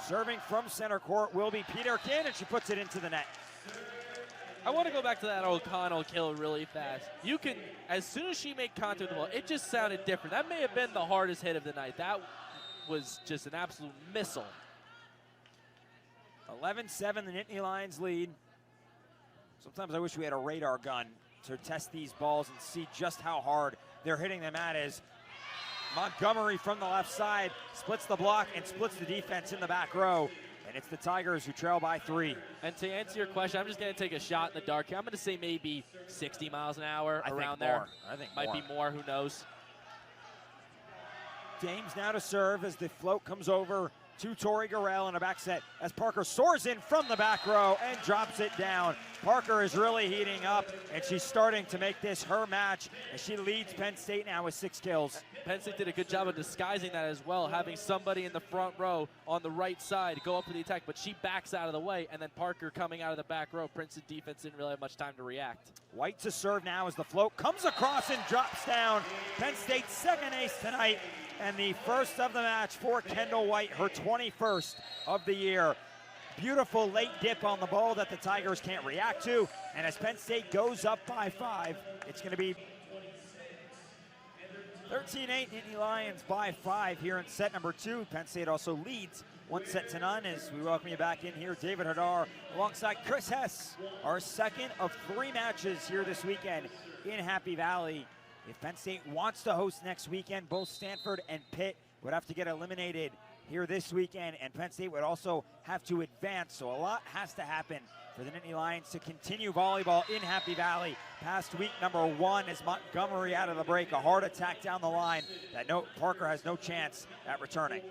Serving from center court will be Peterkin, and she puts it into the net. I want to go back to that O'Connell kill really fast. You can, as soon as she made contact with the ball, it just sounded different. That may have been the hardest hit of the night. That was just an absolute missile. 11-7, the Nittany Lions lead. Sometimes I wish we had a radar gun to test these balls and see just how hard they're hitting them at, as Montgomery from the left side splits the block and splits the defense in the back row. And it's the Tigers who trail by 3. And to answer your question, I'm just going to take a shot in the dark here. I'm going to say maybe 60 miles an hour, around there. I think might be more, who knows. Dames now to serve as the float comes over to Tori Gurrell in a back set as Parker soars in from the back row and drops it down. Parker is really heating up, and she's starting to make this her match, as she leads Penn State now with 6 kills. Penn State did a good job of disguising that as well, having somebody in the front row on the right side go up for the attack, but she backs out of the way, and then Parker coming out of the back row. Princeton defense didn't really have much time to react. White to serve now as the float comes across and drops down. Penn State's second ace tonight, and the first of the match for Kendall White, her 21st of the year. Beautiful late dip on the ball that the Tigers can't react to, and as Penn State goes up by 5, it's going to be 13-8 Nittany Lions by 5 here in set number 2. Penn State also leads 1-0 as we welcome you back in here. David Hadar alongside Chris Hess, our second of 3 matches here this weekend in Happy Valley. If Penn State wants to host next weekend, both Stanford and Pitt would have to get eliminated here this weekend, and Penn State would also have to advance. So a lot has to happen for the Nittany Lions to continue volleyball in Happy Valley past week number 1 as Montgomery out of the break. A hard attack down the line that Parker has no chance at returning.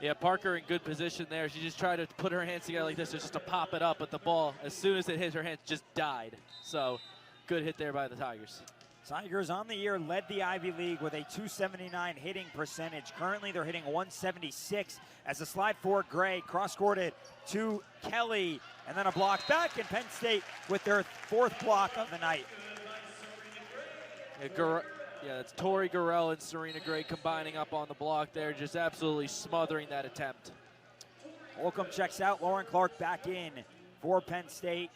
Yeah, Parker in good position there. She just tried to put her hands together like this just to pop it up, but the ball, as soon as it hit her hands, just died. So good hit there by the Tigers. Tigers on the year led the Ivy League with a 279 hitting percentage. Currently they're hitting 176 as a slide for Gray, cross-courted to Kelly, and then a block back, and Penn State with their 4th block of the night. Yeah, it's Tori Gurrell and Serena Gray combining up on the block there, just absolutely smothering that attempt. Holcomb checks out, Lauren Clark back in for Penn State,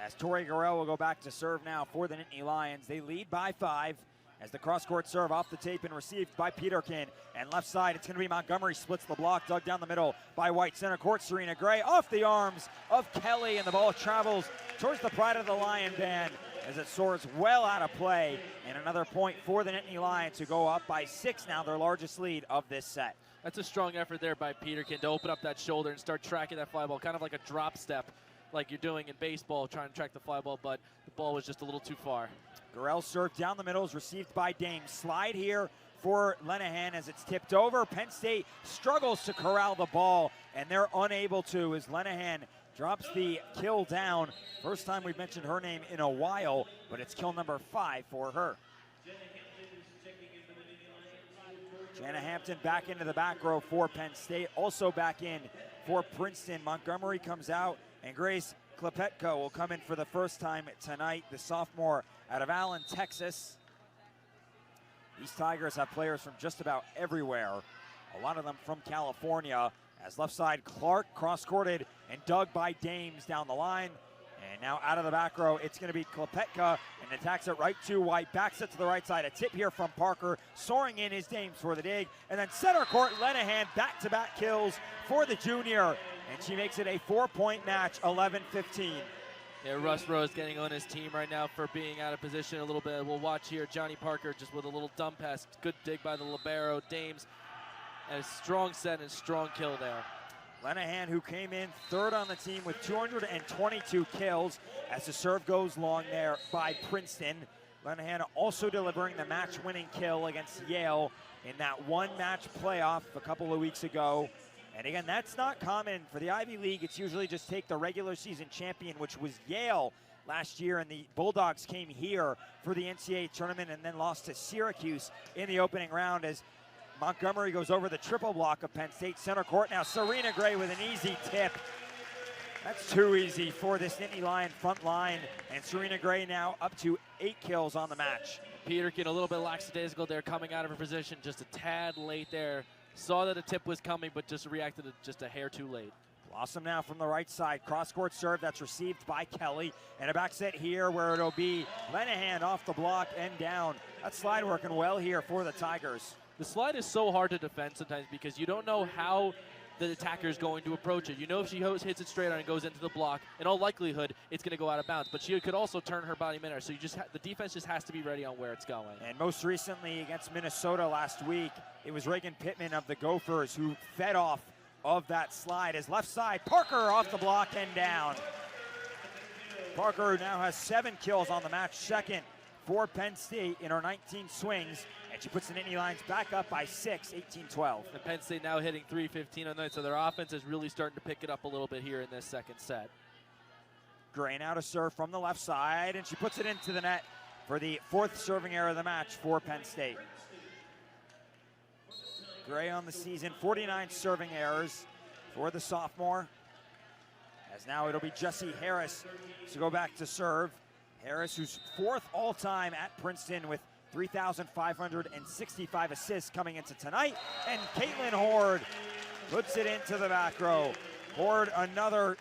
as Tori Gurrell will go back to serve now for the Nittany Lions. They lead by 5 as the cross-court serve off the tape and received by Peterkin. And left side, it's going to be Montgomery, splits the block, dug down the middle by White. Center court, Serena Gray off the arms of Kelly, and the ball travels towards the pride of the Lion Band as it soars well out of play. And another point for the Nittany Lions, who go up by 6 now, their largest lead of this set. That's a strong effort there by Peterkin to open up that shoulder and start tracking that fly ball, kind of like a drop step, like you're doing in baseball, trying to track the fly ball, but the ball was just a little too far. Gurrell serve down the middle is received by Dame. Slide here for Lenahan as it's tipped over. Penn State struggles to corral the ball, and they're unable to as Lenahan drops the kill down. First time we've mentioned her name in a while, but it's kill number 5 for her. Jana Hampton back into the back row for Penn State. Also back in for Princeton. Montgomery comes out, and Grace Klepetko will come in for the first time tonight, the sophomore out of Allen, Texas. These Tigers have players from just about everywhere, a lot of them from California, as left side Clark cross-courted and dug by Dames down the line. And now out of the back row, it's going to be Klepetka, and attacks it right to White, backs it to the right side. A tip here from Parker, soaring in his Dames for the dig. And then center court, Lenahan, back-to-back kills for the junior. And she makes it a 4-point match, 11-15. Yeah, Russ Rose getting on his team right now for being out of position a little bit. We'll watch here Johnny Parker just with a little dump pass. Good dig by the libero. Dames, and a strong set and strong kill there. Lenahan, who came in third on the team with 222 kills as the serve goes long there by Princeton. Lenahan also delivering the match-winning kill against Yale in that one-match playoff a couple of weeks ago. And again, that's not common for the Ivy League. It's usually just take the regular season champion, which was Yale last year, and the Bulldogs came here for the NCAA tournament and then lost to Syracuse in the opening round as Montgomery goes over the triple block of Penn State. Center court now, Serena Gray with an easy tip. That's too easy for this Nittany Lion front line, and Serena Gray now up to 8 kills on the match. Peterkin a little bit lackadaisical there, coming out of her position just a tad late there. Saw that a tip was coming, but just reacted just a hair too late. Blossom now from the right side, cross-court serve that's received by Kelly, and a back set here where it'll be Lenahan off the block and down. That slide working well here for the Tigers. The slide is so hard to defend sometimes because you don't know how the attacker is going to approach it. You know if she hits it straight on and goes into the block, in all likelihood, it's going to go out of bounds. But she could also turn her body mid-air, so the defense just has to be ready on where it's going. And most recently against Minnesota last week, it was Reagan Pittman of the Gophers who fed off of that slide. His left side, Parker off the block and down. Parker now has 7 kills on the match, second for Penn State in her 19 swings. And she puts the Nittany Lions back up by 6, 18-12. And Penn State now hitting .315 on the night, so their offense is really starting to pick it up a little bit here in this second set. Gray now to serve from the left side, and she puts it into the net for the 4th serving error of the match for Penn State. Gray on the season, 49 serving errors for the sophomore. As now it'll be Jessie Harris to go back to serve. Harris, who's 4th all-time at Princeton with 3,565 assists coming into tonight. And Caitlin Horde puts it into the back row. Horde, another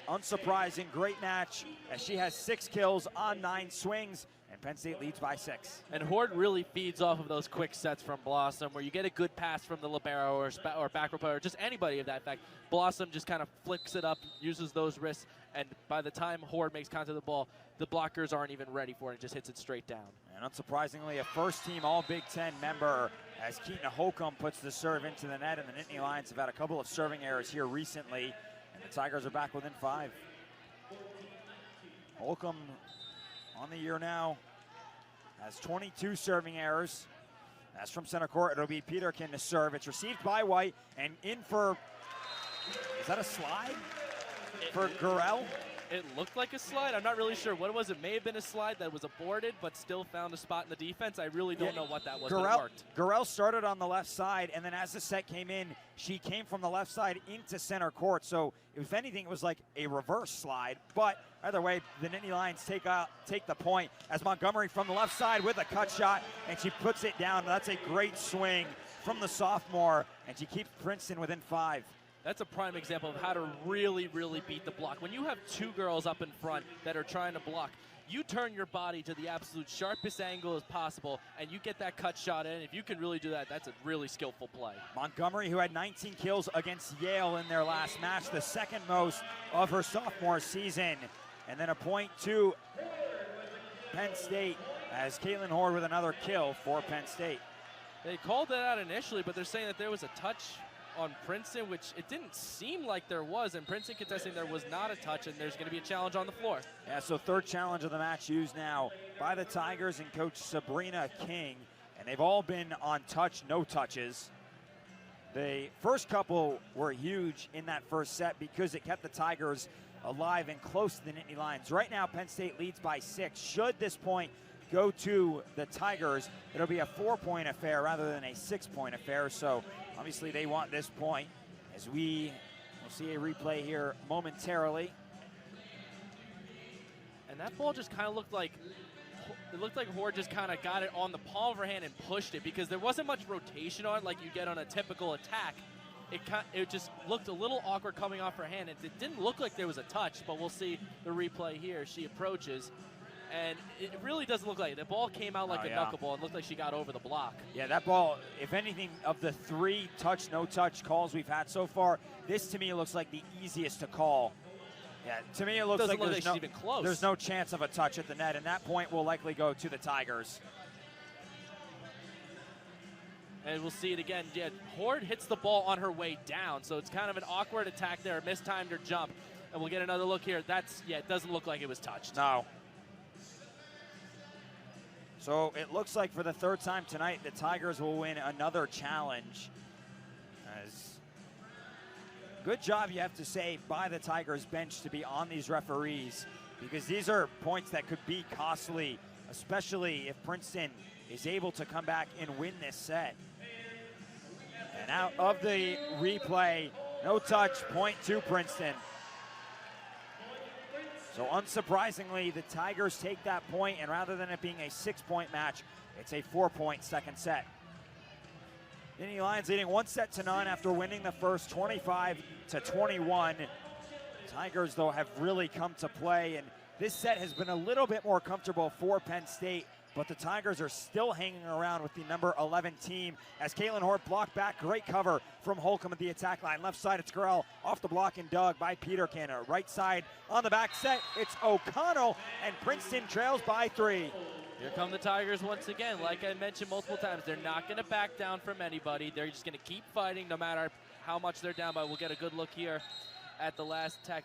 unsurprising great match as she has 6 kills on 9 swings, and Penn State leads by 6. And Horde really feeds off of those quick sets from Blossom where you get a good pass from the libero or back row player, or just anybody of that fact. Blossom just kind of flicks it up, uses those wrists, and by the time Horde makes contact with the ball, the blockers aren't even ready for it. It just hits it straight down. And unsurprisingly, a first-team All-Big Ten member as Keaton Holcomb puts the serve into the net, and the Nittany Lions have had a couple of serving errors here recently, and the Tigers are back within 5. Holcomb on the year now has 22 serving errors. That's from center court. It'll be Peterkin to serve. It's received by White and in for, is that a slide for Gurel? It looked like a slide. I'm not really sure what it was. It may have been a slide that was aborted, but still found a spot in the defense. I really don't know what that was, but it worked. Gurel started on the left side, and then as the set came in, she came from the left side into center court. So if anything, it was like a reverse slide. But either way, the Nittany Lions take the point as Montgomery from the left side with a cut shot, and she puts it down. That's a great swing from the sophomore, and she keeps Princeton within 5. That's a prime example of how to really, really beat the block. When you have 2 girls up in front that are trying to block, you turn your body to the absolute sharpest angle as possible, and you get that cut shot in. If you can really do that, that's a really skillful play. Montgomery, who had 19 kills against Yale in their last match, the second most of her sophomore season. And then a point to Penn State as Caitlin Horde with another kill for Penn State. They called that out initially, but they're saying that there was a touch on Princeton, which it didn't seem like there was, and Princeton contesting there was not a touch, and there's going to be a challenge on the floor. Yeah, so 3rd challenge of the match used now by the Tigers and coach Sabrina King, and they've all been on touch, no touches. The first couple were huge in that first set because it kept the Tigers alive and close to the Nittany Lions. Right now, Penn State leads by 6. Should this point go to the Tigers, it'll be a 4-point affair rather than a 6-point affair. So obviously they want this point, as we will see a replay here momentarily. And that ball just kind of looked like, Horde just kind of got it on the palm of her hand and pushed it, because there wasn't much rotation on it like you get on a typical attack. it just looked a little awkward coming off her hand. It didn't look like there was a touch, but we'll see the replay here. She approaches, and it really doesn't look like it. The ball came out like a knuckleball. It looked like she got over the block. Yeah, that ball, if anything, of the 3 touch, no touch calls we've had so far, this to me looks like the easiest to call. Yeah, to me it looks like there's no chance of a touch at the net, and that point will likely go to the Tigers. And we'll see it again. Yeah, Horde hits the ball on her way down, so it's kind of an awkward attack there, mistimed her jump. And we'll get another look here. It doesn't look like it was touched. No. So it looks like for the 3rd time tonight, the Tigers will win another challenge. Good job, you have to say, by the Tigers bench to be on these referees, because these are points that could be costly, especially if Princeton is able to come back and win this set. And out of the replay, no touch, point to Princeton. So unsurprisingly, the Tigers take that point, and rather than it being a 6-point match, it's a 4-point second set. Nittany Lions leading 1-0 after winning the first 25-21. Tigers, though, have really come to play, and this set has been a little bit more comfortable for Penn State, but the Tigers are still hanging around with the number 11 team as Caitlin Hort blocked back. Great cover from Holcomb at the attack line. Left side, it's Gurrell off the block and dug by Peterkin. Right side on the back set, it's O'Connell, and Princeton trails by 3. Here come the Tigers once again. Like I mentioned multiple times, they're not going to back down from anybody. They're just going to keep fighting no matter how much they're down by. We'll get a good look here at the last attack.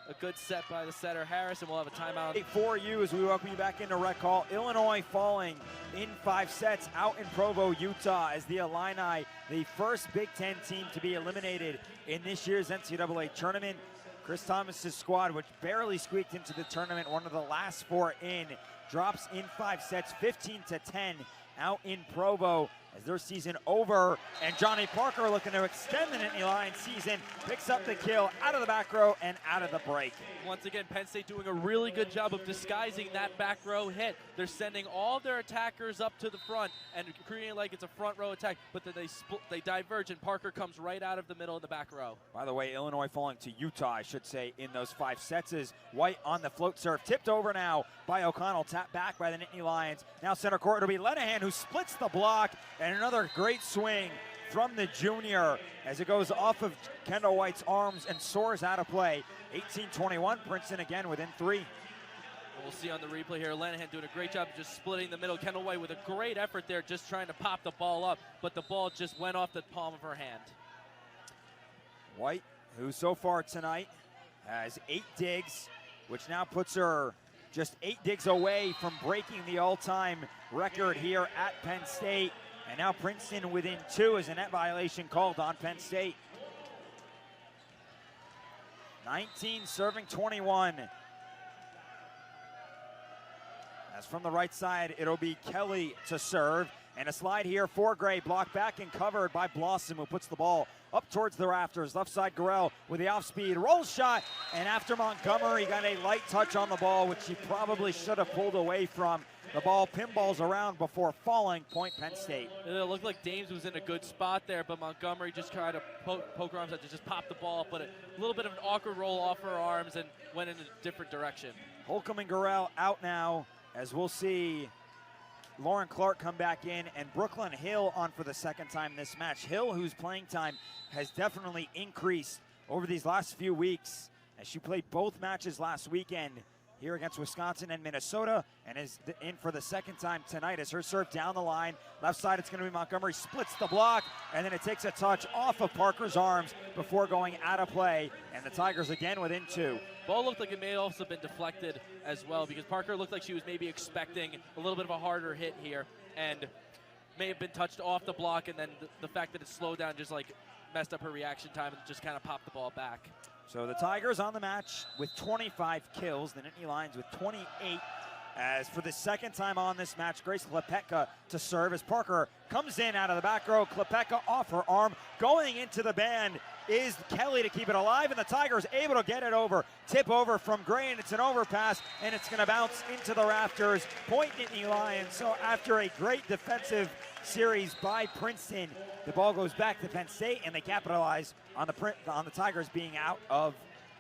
A good set by the setter, Harris, and we'll have a timeout. For you as we welcome you back into Rec Hall. Illinois falling in 5 sets out in Provo, Utah, as the Illini, the first Big Ten team to be eliminated in this year's NCAA tournament. Chris Thomas's squad, which barely squeaked into the tournament, one of the last 4 in, drops in 5 sets, 15-10 out in Provo as their season over. And Johnny Parker, looking to extend the Nittany Lions season, picks up the kill out of the back row and out of the break. Once again, Penn State doing a really good job of disguising that back row hit. They're sending all their attackers up to the front and creating like it's a front row attack, but then they diverge, and Parker comes right out of the middle of the back row. By the way, Illinois falling to Utah, I should say, in those 5 sets. Is White on the float serve, tipped over now by O'Connell, tapped back by the Nittany Lions. Now center court, it'll be Lenahan who splits the block, and another great swing from the junior as it goes off of Kendall White's arms and soars out of play. 18-21, Princeton again within 3. We'll see on the replay here, Lenahan doing a great job just splitting the middle. Kendall White with a great effort there, just trying to pop the ball up, but the ball just went off the palm of her hand. White, who so far tonight has 8 digs, which now puts her just 8 digs away from breaking the all-time record here at Penn State. And now Princeton within 2 as a net violation called on Penn State. 19 serving 21. As from the right side, it'll be Kelly to serve. And a slide here for Gray, blocked back and covered by Blossom, who puts the ball up towards the rafters. Left side, Gurrell with the off-speed roll shot. And after Montgomery got a light touch on the ball, which he probably should have pulled away from. The ball pinballs around before falling, point Penn State. It looked like Dames was in a good spot there, but Montgomery just tried to poke her arms out to just pop the ball up, but a little bit of an awkward roll off her arms and went in a different direction. Holcomb and Gurrell out now, as we'll see Lauren Clark come back in, and Brooklyn Hill on for the 2nd time this match. Hill, whose playing time has definitely increased over these last few weeks, as she played both matches last weekend here against Wisconsin and Minnesota, and is in for the 2nd time tonight as her serve down the line. Left side, it's going to be Montgomery, splits the block, and then it takes a touch off of Parker's arms before going out of play, and the Tigers again within 2. Ball looked like it may also have been deflected as well, because Parker looked like she was maybe expecting a little bit of a harder hit here, and may have been touched off the block, and then the fact that it slowed down just like messed up her reaction time and just kind of popped the ball back. So the Tigers on the match with 25 kills, the Nittany Lions with 28. As for the 2nd time on this match, Grace Klepeka to serve as Parker comes in out of the back row. Klepeka off her arm, going into the band, is Kelly to keep it alive, and the Tigers able to get it over. Tip over from Gray, and it's an overpass, and it's going to bounce into the rafters. Point Nittany Lions. So after a great defensive series by Princeton, the ball goes back to Penn State, and they capitalize on the Tigers being out of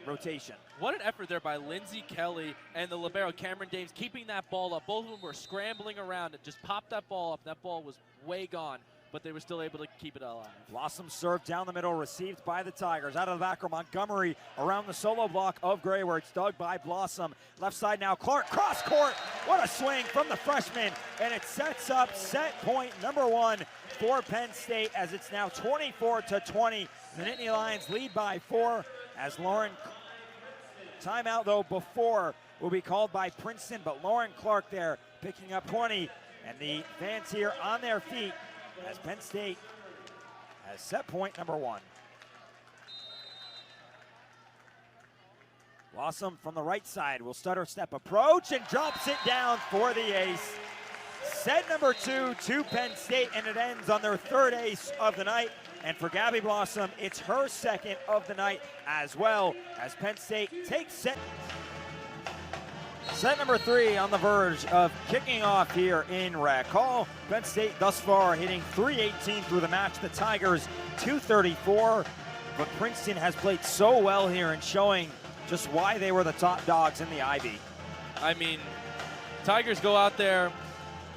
rotation. What an effort there by Lindsay Kelly and the libero Cameron Dames keeping that ball up. Both of them were scrambling around and just popped that ball up. That ball was way gone, but they were still able to keep it alive. Blossom serve down the middle, received by the Tigers. Out of the back are Montgomery around the solo block of Gray, where it's dug by Blossom. Left side now, Clark, cross court. What a swing from the freshman, and it sets up set point number 1 for Penn State, as it's now 24-20. The Nittany Lions lead by 4 as Lauren. Timeout, though, before will be called by Princeton, but Lauren Clark there picking up 20, and the fans here on their feet as Penn State has set point number 1. Blossom from the right side will stutter step approach and drops it down for the ace. Set number 2 to Penn State, and it ends on their 3rd ace of the night. And for Gabby Blossom, it's her 2nd of the night as well, as Penn State takes set number 3 on the verge of kicking off here in Rec Hall. Penn State thus far hitting .318 through the match. The Tigers .234, but Princeton has played so well here and showing just why they were the top dogs in the Ivy. I mean, Tigers go out there,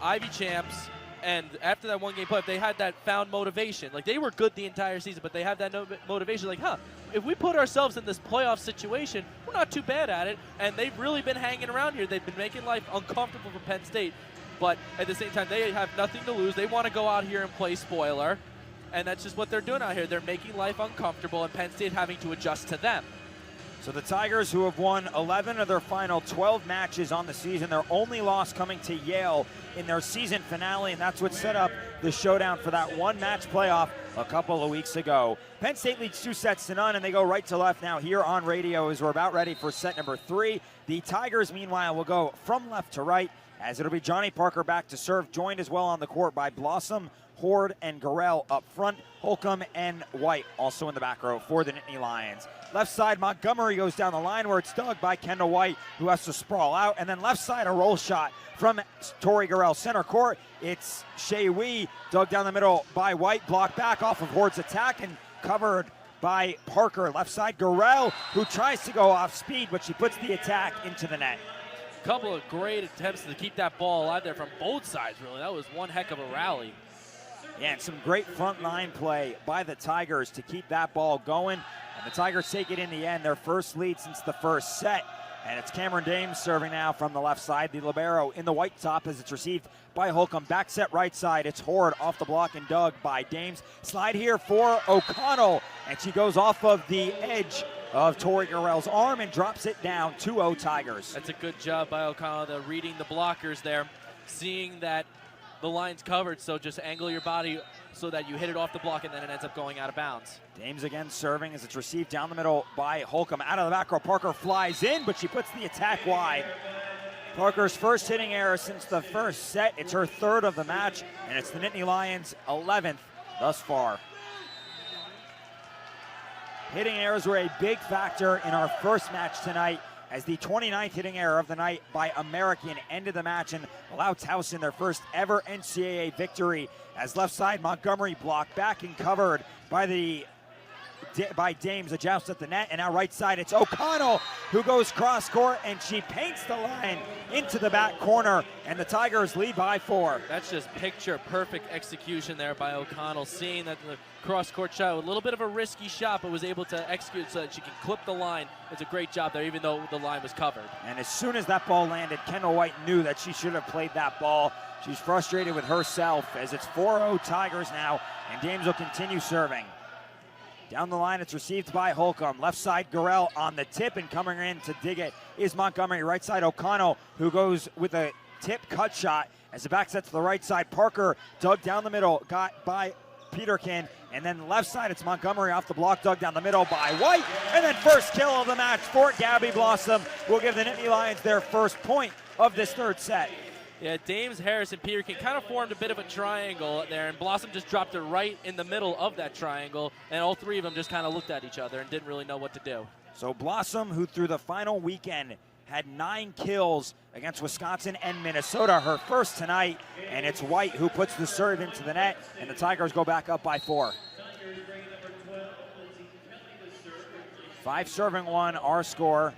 Ivy champs, and after that one game playoff, they had that found motivation. Like, they were good the entire season, but they had that motivation. Like, if we put ourselves in this playoff situation, we're not too bad at it. And they've really been hanging around here. They've been making life uncomfortable for Penn State. But at the same time, they have nothing to lose. They want to go out here and play spoiler. And that's just what they're doing out here. They're making life uncomfortable, and Penn State having to adjust to them. So the Tigers, who have won 11 of their final 12 matches on the season, their only loss coming to Yale in their season finale, and that's what set up the showdown for that one-match playoff a couple of weeks ago. Penn State leads 2-0, and they go right to left now here on radio as we're about ready for set number 3. The Tigers, meanwhile, will go from left to right, as it'll be Johnny Parker back to serve, joined as well on the court by Blossom, Horde, and Garrell up front. Holcomb and White also in the back row for the Nittany Lions. Left side, Montgomery goes down the line where it's dug by Kendall White, who has to sprawl out. And then left side, a roll shot from Tori Garrell. Center court, it's Shea Wee, dug down the middle by White, blocked back off of Horde's attack and covered by Parker. Left side, Garrell, who tries to go off speed, but she puts the attack into the net. Couple of great attempts to keep that ball alive there from both sides, really. That was one heck of a rally. Yeah, and some great front line play by the Tigers to keep that ball going. And the Tigers take it in the end, their first lead since the first set. And it's Cameron Dames serving now from the left side. The libero in the white top as it's received by Holcomb. Back set right side. It's Horde off the block and dug by Dames. Slide here for O'Connell. And she goes off of the edge of Tori Garrell's arm and drops it down. 2-0 Tigers. That's a good job by O'Connell, reading the blockers there, seeing that the line's covered, so just angle your body so that you hit it off the block and then it ends up going out of bounds. Dames again serving as it's received down the middle by Holcomb. Out of the back row, Parker flies in, but she puts the attack wide. Parker's first hitting error since the first set. It's her 3rd of the match, and it's the Nittany Lions' 11th thus far. Hitting errors were a big factor in our first match tonight, as the 29th hitting error of the night by American ended the match and allowed Towson their first ever NCAA victory, as left side Montgomery blocked back and covered by Dames, a joust at the net. And now right side, it's O'Connell who goes cross court, and she paints the line into the back corner, and the Tigers lead by 4. That's just picture perfect execution there by O'Connell, seeing that the cross court shot, a little bit of a risky shot, but was able to execute so that she can clip the line. It's a great job there, even though the line was covered. And as soon as that ball landed, Kendall White knew that she should have played that ball. She's frustrated with herself, as it's 4-0 Tigers now, and Dames will continue serving. Down the line, it's received by Holcomb. Left side, Garrell on the tip, and coming in to dig it is Montgomery. Right side, O'Connell, who goes with a tip cut shot as the back set to the right side. Parker dug down the middle, got by Peterkin, and then left side, it's Montgomery off the block, dug down the middle by White, and then first kill of the match for Gabby Blossom will give the Nittany Lions their first point of this 3rd set. Yeah, Dames, Harris, and Peterkin kind of formed a bit of a triangle there, and Blossom just dropped it right in the middle of that triangle, and all three of them just kind of looked at each other and didn't really know what to do. So Blossom, who through the final weekend had 9 kills against Wisconsin and Minnesota, her first tonight, and it's White who puts the serve into the net, and the Tigers go back up by 4. 5 serving 1, our score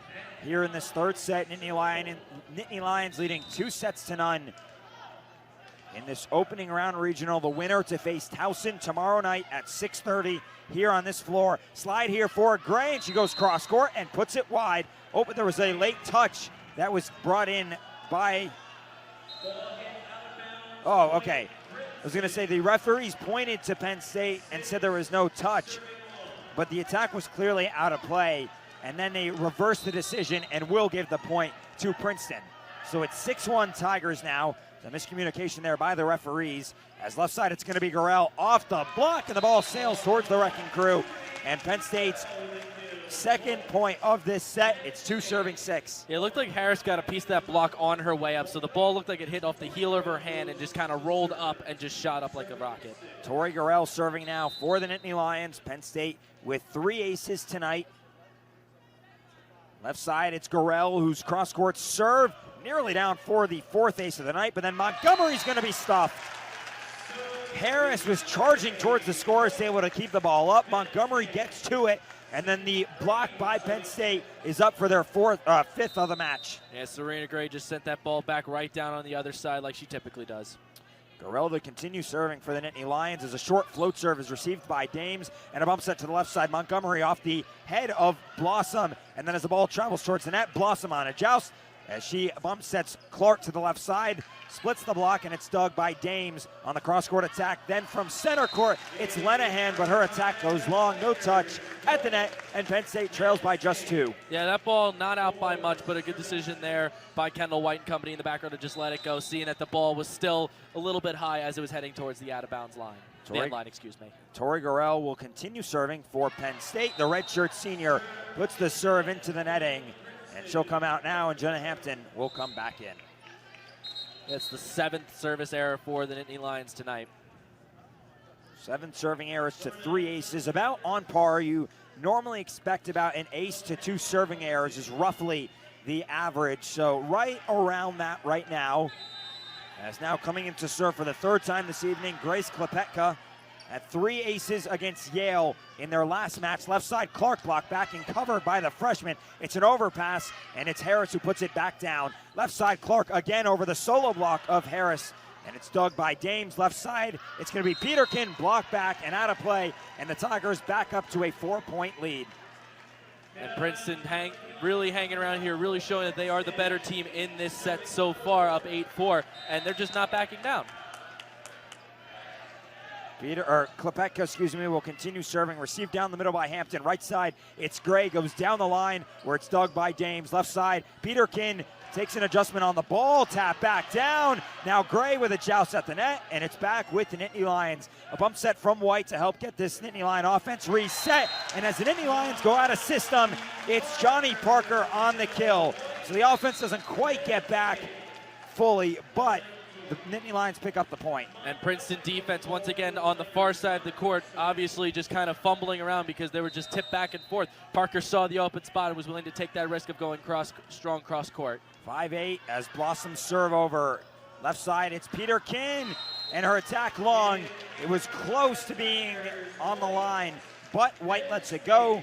here in this third set. Nittany Lions leading 2-0. In this opening round regional, the winner to face Towson tomorrow night at 6:30 here on this floor. Slide here for Gray, and she goes cross court and puts it wide. Oh, but there was a late touch that was brought in by, oh, okay. I was gonna say the referees pointed to Penn State and said there was no touch, but the attack was clearly out of play, and then they reversed the decision and will give the point to Princeton. So it's 6-1 Tigers now. The miscommunication there by the referees. As left side, it's going to be Gorell off the block, and the ball sails towards the Wrecking Crew. And Penn State's second point of this set. It's 2-6. Yeah, it looked like Harris got a piece of that block on her way up, so the ball looked like it hit off the heel of her hand and just kind of rolled up and just shot up like a rocket. Tori Gorell serving now for the Nittany Lions. Penn State with 3 aces tonight. Left side, it's Gorell, whose cross-court serve nearly down for the 4th ace of the night, but then Montgomery's going to be stuffed. Harris was charging towards the score, is able to keep the ball up. Montgomery gets to it, and then the block by Penn State is up for their 5th of the match. Yeah, Serena Gray just sent that ball back right down on the other side like she typically does. Gorell to continue serving for the Nittany Lions as a short float serve is received by Dames, and a bump set to the left side. Montgomery off the head of Blossom, and then as the ball travels towards the net, Blossom on a joust as she bump sets Clark to the left side, splits the block, and it's dug by Dames on the cross-court attack. Then from center court, it's Lenahan, but her attack goes long, no touch at the net, and Penn State trails by just 2. Yeah, that ball not out by much, but a good decision there by Kendall White and company in the back row to just let it go, seeing that the ball was still a little bit high as it was heading towards the out-of-bounds line. Tori Gorell will continue serving for Penn State. The redshirt senior puts the serve into the netting, and she'll come out now, and Jenna Hampton will come back in. It's the 7th service error for the Nittany Lions tonight. 7 serving errors to 3 aces, about on par. You normally expect about an ace to 2 serving errors is roughly the average. So right around that right now. As now coming into serve for the 3rd time this evening, Grace Klepetka at 3 aces against Yale in their last match. Left side, Clark block back and covered by the freshman. It's an overpass, and it's Harris who puts it back down. Left side, Clark again over the solo block of Harris, and it's dug by Dames. Left side, it's going to be Peterkin, block back and out of play, and the Tigers back up to a 4-point lead. And Princeton really hanging around here, really showing that they are the better team in this set so far, up 8-4, and they're just not backing down. Klepetka, will continue serving. Received down the middle by Hampton. Right side, it's Gray. Goes down the line where it's dug by Dames. Left side, Peterkin takes an adjustment on the ball. Tap back down. Now Gray with a joust at the net, and it's back with the Nittany Lions. A bump set from White to help get this Nittany Lion offense reset. And as the Nittany Lions go out of system, it's Johnny Parker on the kill. So the offense doesn't quite get back fully, but the Nittany Lions pick up the point. And Princeton defense once again on the far side of the court, obviously just kind of fumbling around because they were just tipped back and forth. Parker saw the open spot and was willing to take that risk of going strong cross court. 5-8 as Blossom serve over. Left side, it's Peterkin, and her attack long. It was close to being on the line, but White lets it go,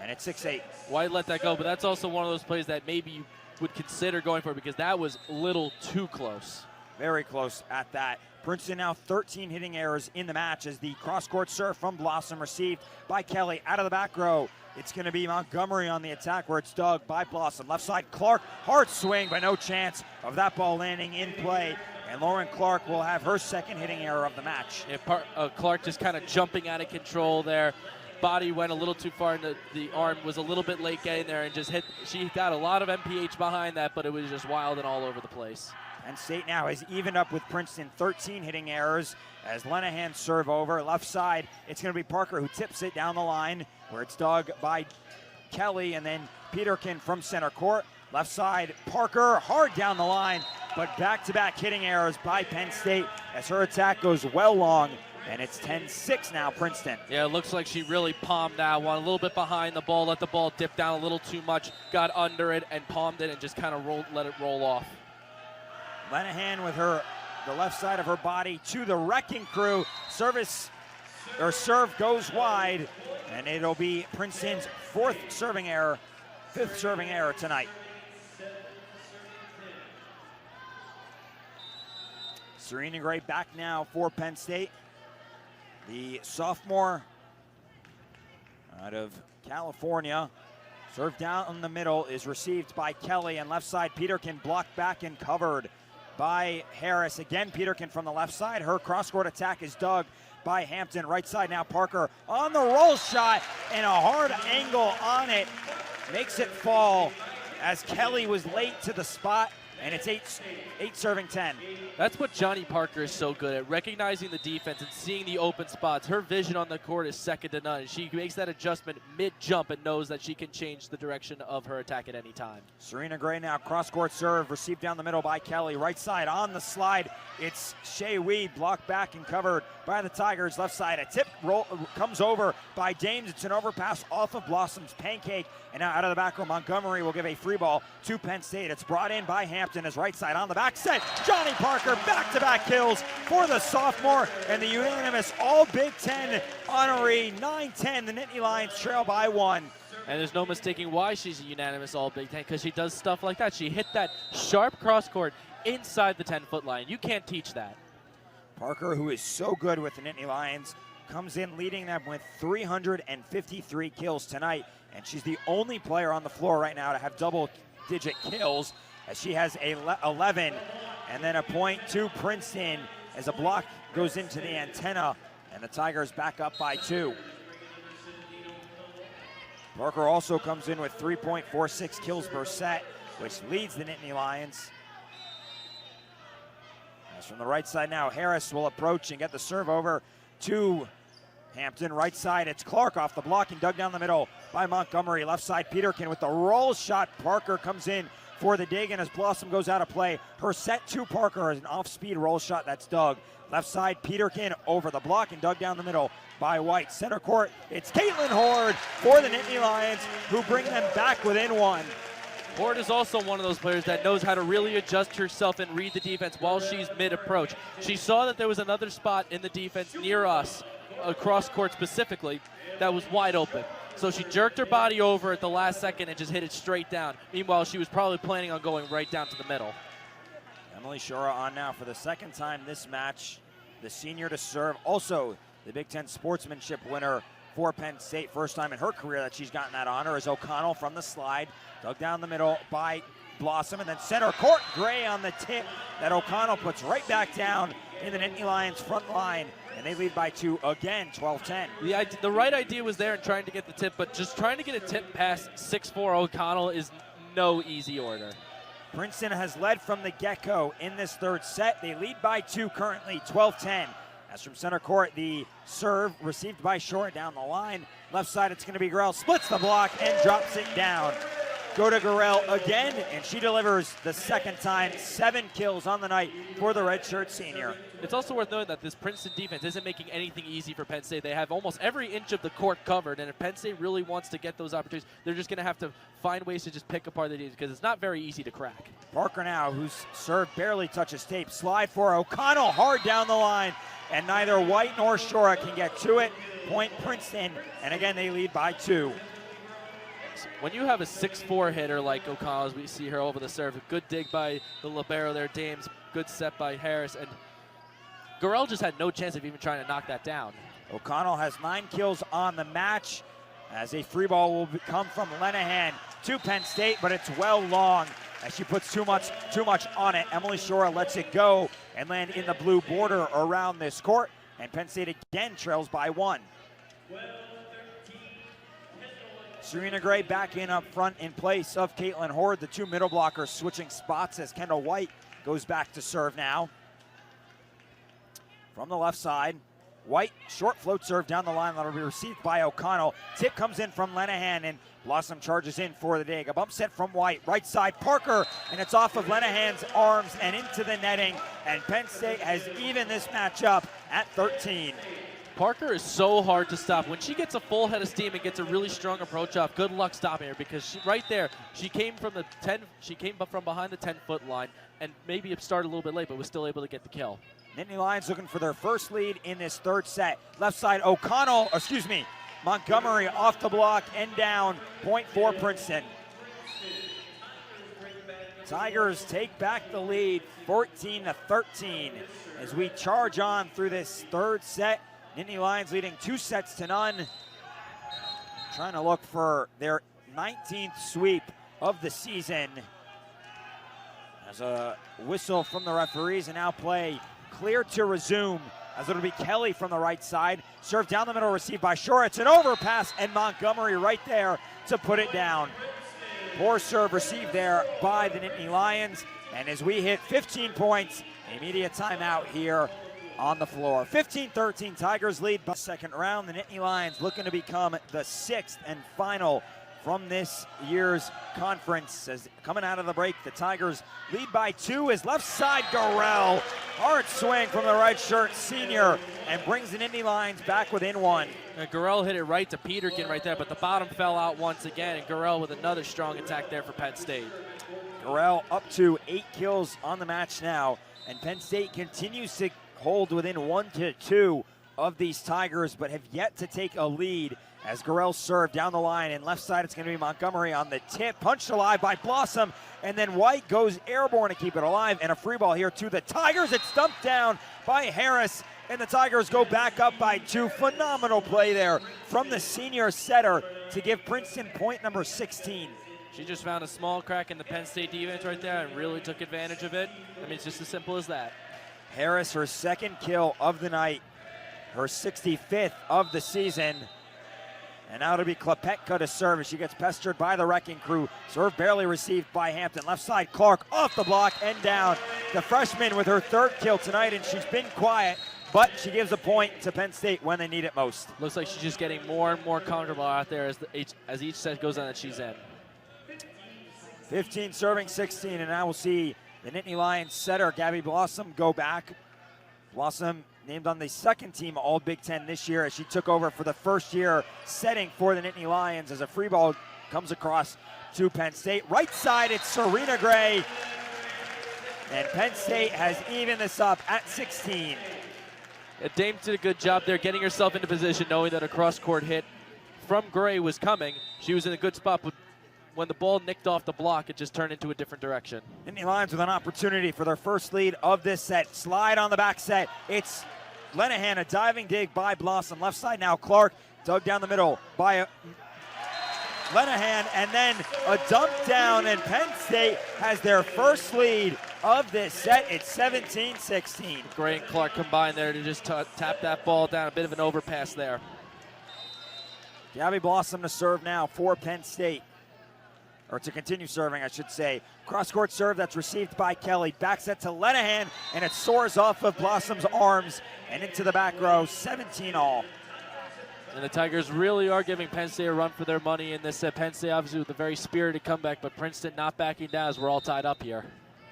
and it's 6-8. White let that go, but that's also one of those plays that maybe you would consider going for because that was a little too close. Very close at that. Princeton now 13 hitting errors in the match as the cross-court serve from Blossom received by Kelly out of the back row. It's going to be Montgomery on the attack where it's dug by Blossom. Left side, Clark, hard swing, but no chance of that ball landing in play. And Lauren Clark will have her 2nd hitting error of the match. Yeah, Clark just kind of jumping out of control there. Body went a little too far, and the arm was a little bit late getting there and just hit. She got a lot of MPH behind that, but it was just wild and all over the place. Penn State now has evened up with Princeton, 13 hitting errors as Lenahan serve over. Left side, it's going to be Parker who tips it down the line where it's dug by Kelly, and then Peterkin from center court. Left side, Parker hard down the line, but back-to-back hitting errors by Penn State as her attack goes well long, and it's 10-6 now, Princeton. Yeah, it looks like she really palmed that one. A little bit behind the ball, let the ball dip down a little too much, got under it and palmed it and just kind of let it roll off. Lenahan with the left side of her body to the wrecking crew. Serve goes wide, and it'll be Princeton's fifth serving error tonight. Serena Gray back now for Penn State. The sophomore out of California. Serve down in the middle is received by Kelly, and left side Peterkin blocked back and covered by Harris. Again, Peterkin from the left side. Her cross-court attack is dug by Hampton. Right side now Parker on the roll shot, and a hard angle on it makes it fall as Kelly was late to the spot, and it's 8 serving 10. That's what Johnny Parker is so good at, recognizing the defense and seeing the open spots. Her vision on the court is second to none. She makes that adjustment mid-jump and knows that she can change the direction of her attack at any time. Serena Gray now cross-court serve, received down the middle by Kelly. Right side on the slide, it's Shea Weed, blocked back and covered by the Tigers. Left side, a tip roll comes over by James. It's an overpass off of Blossom's pancake, and now out of the back row, Montgomery will give a free ball to Penn State. It's brought in by Hampton as right side on the back set. Johnny Parker, back-to-back kills for the sophomore, and the unanimous All Big Ten honoree. 9-10, the Nittany Lions trail by 1. And there's no mistaking why she's a unanimous All Big Ten, because she does stuff like that. She hit that sharp cross-court inside the 10-foot line. You can't teach that. Parker, who is so good with the Nittany Lions, comes in leading them with 353 kills tonight, and she's the only player on the floor right now to have double-digit kills, as she has 11, and then a point to Princeton as a block goes into the antenna, and the Tigers back up by 2. Parker also comes in with 3.46 kills per set, which leads the Nittany Lions. As from the right side now, Harris will approach and get the serve over to Hampton. Right side, it's Clark off the block and dug down the middle by Montgomery. Left side, Peterkin with the roll shot. Parker comes in for the dig, and as Blossom goes out of play, her set to Parker is an off-speed roll shot that's dug. Left side, Peterkin over the block and dug down the middle by White. Center court, it's Caitlin Horde for the Nittany Lions, who bring them back within 1. Horde is also one of those players that knows how to really adjust herself and read the defense while she's mid-approach. She saw that there was another spot in the defense near us, across court specifically, that was wide open. So she jerked her body over at the last second and just hit it straight down. Meanwhile, she was probably planning on going right down to the middle. Emily Shura on now for the second time this match. The senior to serve, also the Big Ten sportsmanship winner for Penn State. First time in her career that she's gotten that honor is O'Connell from the slide. Dug down the middle by Blossom, and then center court, Gray on the tip that O'Connell puts right back down in the Nittany Lions front line, and they lead by 2 again, 12-10. The right idea was there in trying to get the tip, but just trying to get a tip past 6'4" O'Connell is no easy order. Princeton has led from the get-go in this third set. They lead by 2 currently, 12-10. As from center court, the serve received by Short down the line. Left side, it's going to be Gurrell. Splits the block and drops it down. Go to Gurrell again, and she delivers the second time. 7 kills on the night for the redshirt senior. It's also worth noting that this Princeton defense isn't making anything easy for Penn State. They have almost every inch of the court covered, and if Penn State really wants to get those opportunities, they're just going to have to find ways to just pick apart the defense, because it's not very easy to crack. Parker now, whose serve barely touches tape. Slide for O'Connell, hard down the line, and neither White nor Shora can get to it. Point Princeton, and again, they lead by 2. When you have a 6'4" hitter like O'Connell, as we see her over the serve, a good dig by the libero there, Dames, good set by Harris, and Gurrell just had no chance of even trying to knock that down. O'Connell has 9 kills on the match, as a free ball will come from Lenahan to Penn State, but it's well long as she puts too much on it. Emily Shora lets it go and land in the blue border around this court, and Penn State again trails by 1. Serena Gray back in up front in place of Caitlin Horde. The 2 middle blockers switching spots as Kendall White goes back to serve now. From the left side, White, short float serve down the line that'll be received by O'Connell. Tip comes in from Lenahan, and Blossom charges in for the dig. A bump set from White, right side, Parker, and it's off of Lenahan's arms and into the netting, and Penn State has evened this matchup at 13. Parker is so hard to stop. When she gets a full head of steam and gets a really strong approach off, good luck stopping her, because right there, she came from behind the 10-foot line and maybe started a little bit late, but was still able to get the kill. Nittany Lions looking for their first lead in this third set. Left side, Montgomery off the block and down, point for Princeton. Tigers take back the lead, 14-13, as we charge on through this third set. Nittany Lions leading 2-0. Trying to look for their 19th sweep of the season. As a whistle from the referees, and now play clear to resume, as it'll be Kelly from the right side. Serve down the middle, received by Shore. It's an overpass, and Montgomery right there to put it down. Poor serve received there by the Nittany Lions. And as we hit 15 points, immediate timeout here on the floor. 15-13, Tigers lead by second round. The Nittany Lions looking to become the sixth and final from this year's conference. As coming out of the break, the Tigers lead by 2 as left side Gorell. Hard swing from the red shirt senior and brings the Nittany Lions back within 1. Gorell hit it right to Peterkin right there, but the bottom fell out once again, and Gorell with another strong attack there for Penn State. Gorell up to 8 kills on the match now, and Penn State continues to hold within 1-2 of these Tigers, but have yet to take a lead. As Gorell serve down the line, and left side it's going to be Montgomery on the tip, punched alive by Blossom, and then White goes airborne to keep it alive, and a free ball here to the Tigers. It's dumped down by Harris, and the Tigers go back up by 2. Phenomenal play there from the senior setter to give Princeton point number 16. She just found a small crack in the Penn State defense right there and really took advantage of it. I mean, it's just as simple as that. Harris, her second kill of the night, her 65th of the season. And now it'll be Klepetka to serve as she gets pestered by the Wrecking Crew. Serve barely received by Hampton. Left side, Clark off the block and down. The freshman with her third kill tonight, and she's been quiet, but she gives a point to Penn State when they need it most. Looks like she's just getting more and more comfortable out there as each set goes on that she's in. 15 serving 16, and now we'll see the Nittany Lions setter, Gabby Blossom, go back. Blossom named on the second team All Big Ten this year as she took over for the first year setting for the Nittany Lions as a free ball comes across to Penn State. Right side, it's Serena Gray. And Penn State has evened this up at 16. Dame did a good job there getting herself into position, knowing that a cross-court hit from Gray was coming. She was in a good spot, but when the ball nicked off the block, it just turned into a different direction. Nittany Lions with an opportunity for their first lead of this set. Slide on the back set. It's Lenahan, a diving dig by Blossom. Left side now, Clark, dug down the middle by Lenahan, and then a dump down, and Penn State has their first lead of this set. It's 17-16. Gray and Clark combined there to just tap that ball down. A bit of an overpass there. Gabby Blossom to serve now for Penn State. Or to continue serving, I should say. Cross-court serve that's received by Kelly. Back set to Lenahan, and it soars off of Blossom's arms and into the back row, 17 all. And the Tigers really are giving Penn State a run for their money in this set. Penn State obviously with a very spirited comeback, but Princeton not backing down as we're all tied up here.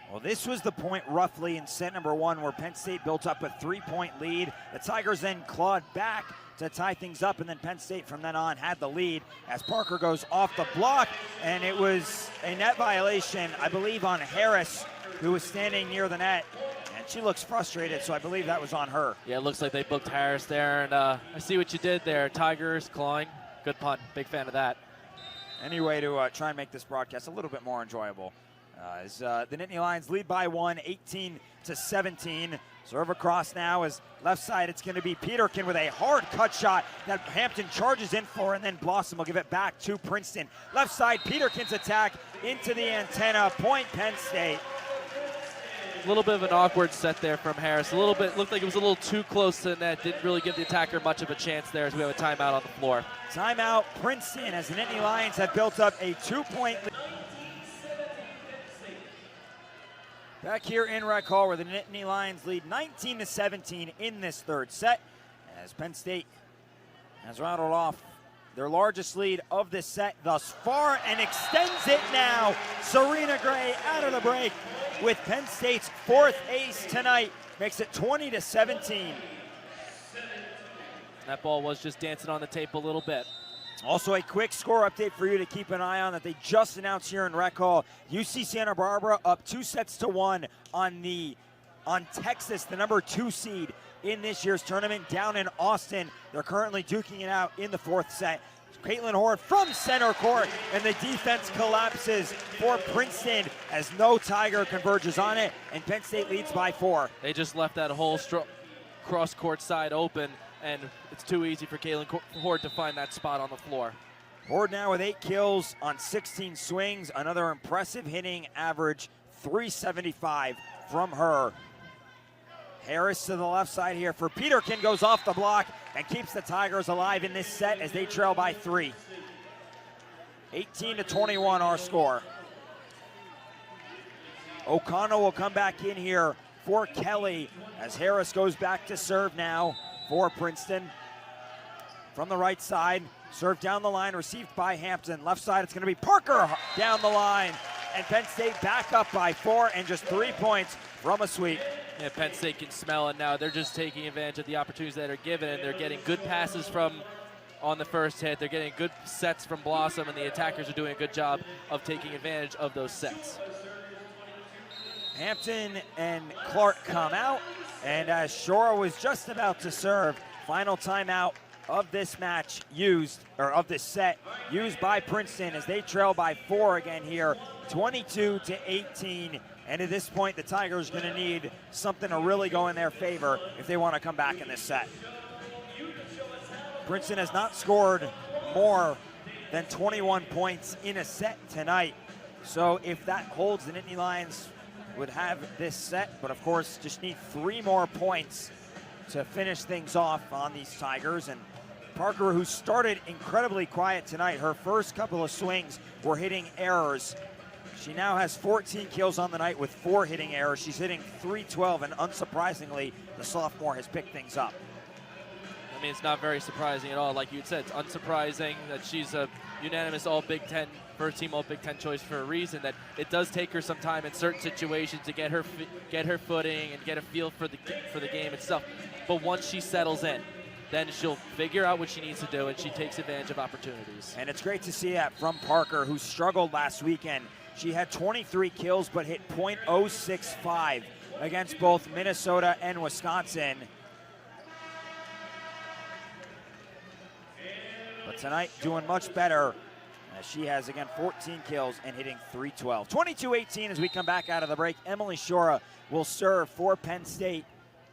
Well, this was the point roughly in set number 1 where Penn State built up a 3-point lead. The Tigers then clawed back to tie things up, and then Penn State from then on had the lead as Parker goes off the block, and it was a net violation, I believe, on Harris, who was standing near the net, and she looks frustrated, so I believe that was on her. Yeah, it looks like they booked Harris there, and I see what you did there. Tigers clawing, good punt, big fan of that. Any way to try and make this broadcast a little bit more enjoyable. As the Nittany Lions lead by 1, 18-17. Serve across now is left side. It's going to be Peterkin with a hard cut shot that Hampton charges in for, and then Blossom will give it back to Princeton. Left side, Peterkin's attack into the antenna. Point Penn State. A little bit of an awkward set there from Harris. A little bit, looked like it was a little too close to the net. Didn't really give the attacker much of a chance there as we have a timeout on the floor. Timeout, Princeton, as the Nittany Lions have built up a 2-point lead. Back here in Rec Hall where the Nittany Lions lead 19-17 in this third set. as Penn State has rattled off their largest lead of this set thus far and extends it now. Serena Gray out of the break with Penn State's 4th ace tonight, makes it 20-17. That ball was just dancing on the tape a little bit. Also a quick score update for you to keep an eye on that they just announced here in Rec Hall. UC Santa Barbara up 2-1 on Texas, the number 2 seed in this year's tournament down in Austin. They're currently duking it out in the 4th set. Caitlin Horde from center court, and the defense collapses for Princeton as no Tiger converges on it, and Penn State leads by 4. They just left that whole cross-court side open, and it's too easy for Caitlin Horde to find that spot on the floor. Horde now with 8 kills on 16 swings, another impressive hitting average, 375 from her. Harris to the left side here for Peterkin, goes off the block and keeps the Tigers alive in this set as they trail by 3. 18-21 our score. O'Connell will come back in here for Kelly as Harris goes back to serve now for Princeton. From the right side, serve down the line, received by Hampton. Left side, it's going to be Parker down the line. And Penn State back up by 4 and just 3 points from a sweep. Yeah, Penn State can smell it now. They're just taking advantage of the opportunities that are given, and they're getting good passes from on the first hit. They're getting good sets from Blossom, and the attackers are doing a good job of taking advantage of those sets. Hampton and Clark come out, and as Shora was just about to serve, final timeout of this match of this set used by Princeton as they trail by 4 again here, 22-18. And at this point, the Tigers are going to need something to really go in their favor if they want to come back in this set. Princeton has not scored more than 21 points in a set tonight. So if that holds, the Nittany Lions would have this set, but of course just need 3 more points to finish things off on these Tigers. And Parker, who started incredibly quiet tonight, her first couple of swings were hitting errors. She now has 14 kills on the night with 4 hitting errors. She's hitting .312, and unsurprisingly, the sophomore has picked things up. I mean, it's not very surprising at all. Like you said, it's unsurprising that she's a unanimous All-Big Ten, first-team All-Big Ten choice for a reason, that it does take her some time in certain situations to get her footing and get a feel for the game itself. But once she settles in, then she'll figure out what she needs to do, and she takes advantage of opportunities. And it's great to see that from Parker, who struggled last weekend. She had 23 kills, but hit .065 against both Minnesota and Wisconsin. But tonight, doing much better, as she has, again, 14 kills and hitting .312. 22-18 as we come back out of the break. Emily Shora will serve for Penn State,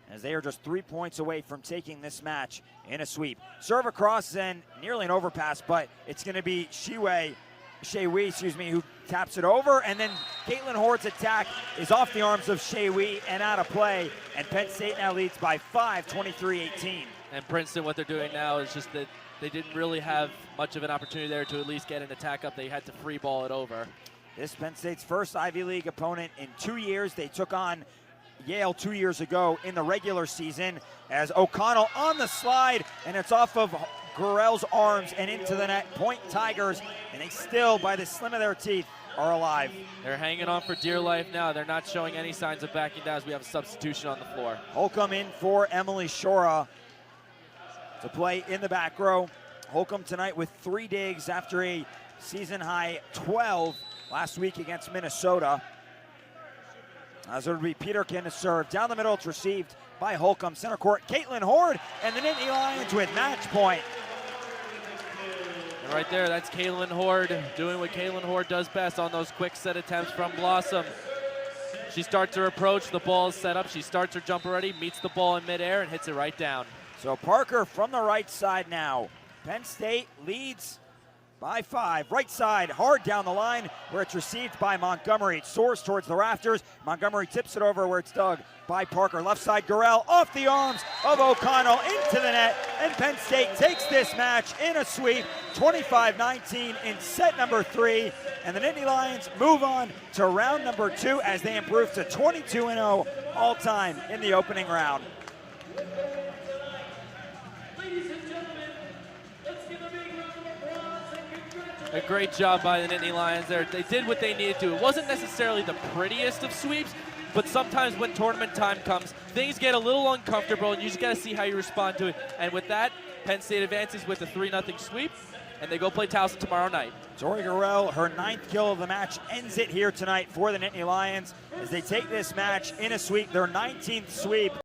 as they are just 3 points away from taking this match in a sweep. Serve across and nearly an overpass, but it's going to be Shea Wee, who taps it over, and then Caitlin Horde's attack is off the arms of Shea Wee and out of play, and Penn State now leads by 5, 23-18. And Princeton, what they're doing now is just that they didn't really have much of an opportunity there to at least get an attack up. They had to free ball it over. This Penn State's first Ivy League opponent in 2 years. They took on Yale 2 years ago in the regular season, as O'Connell on the slide, and it's off of Gurrell's arms and into the net. Point Tigers, and they still, by the slim of their teeth, are alive. They're hanging on for dear life now. They're not showing any signs of backing down as we have a substitution on the floor. Holcomb in for Emily Shora to play in the back row. Holcomb tonight with 3 digs after a season-high 12 last week against Minnesota. As it would be Peterkin to serve. Down the middle, it's received by Holcomb. Center court, Caitlin Horde, and the Nittany Lions with match point. And right there, that's Caitlin Horde doing what Caitlin Horde does best on those quick set attempts from Blossom. She starts her approach, the ball is set up, she starts her jump already, meets the ball in midair, and hits it right down. So Parker from the right side now. Penn State leads by 5. Right side, hard down the line, where it's received by Montgomery. It soars towards the rafters. Montgomery tips it over where it's dug by Parker. Left side, Gurrell off the arms of O'Connell into the net, and Penn State takes this match in a sweep, 25-19 in set number 3, and the Nittany Lions move on to round number 2 as they improve to 22-0 all time in the opening round. A great job by the Nittany Lions there. They did what they needed to. It wasn't necessarily the prettiest of sweeps, but sometimes when tournament time comes, things get a little uncomfortable, and you just got to see how you respond to it. And with that, Penn State advances with a 3-0 sweep, and they go play Towson tomorrow night. Tori Gorell, her 9th kill of the match, ends it here tonight for the Nittany Lions as they take this match in a sweep, their 19th sweep.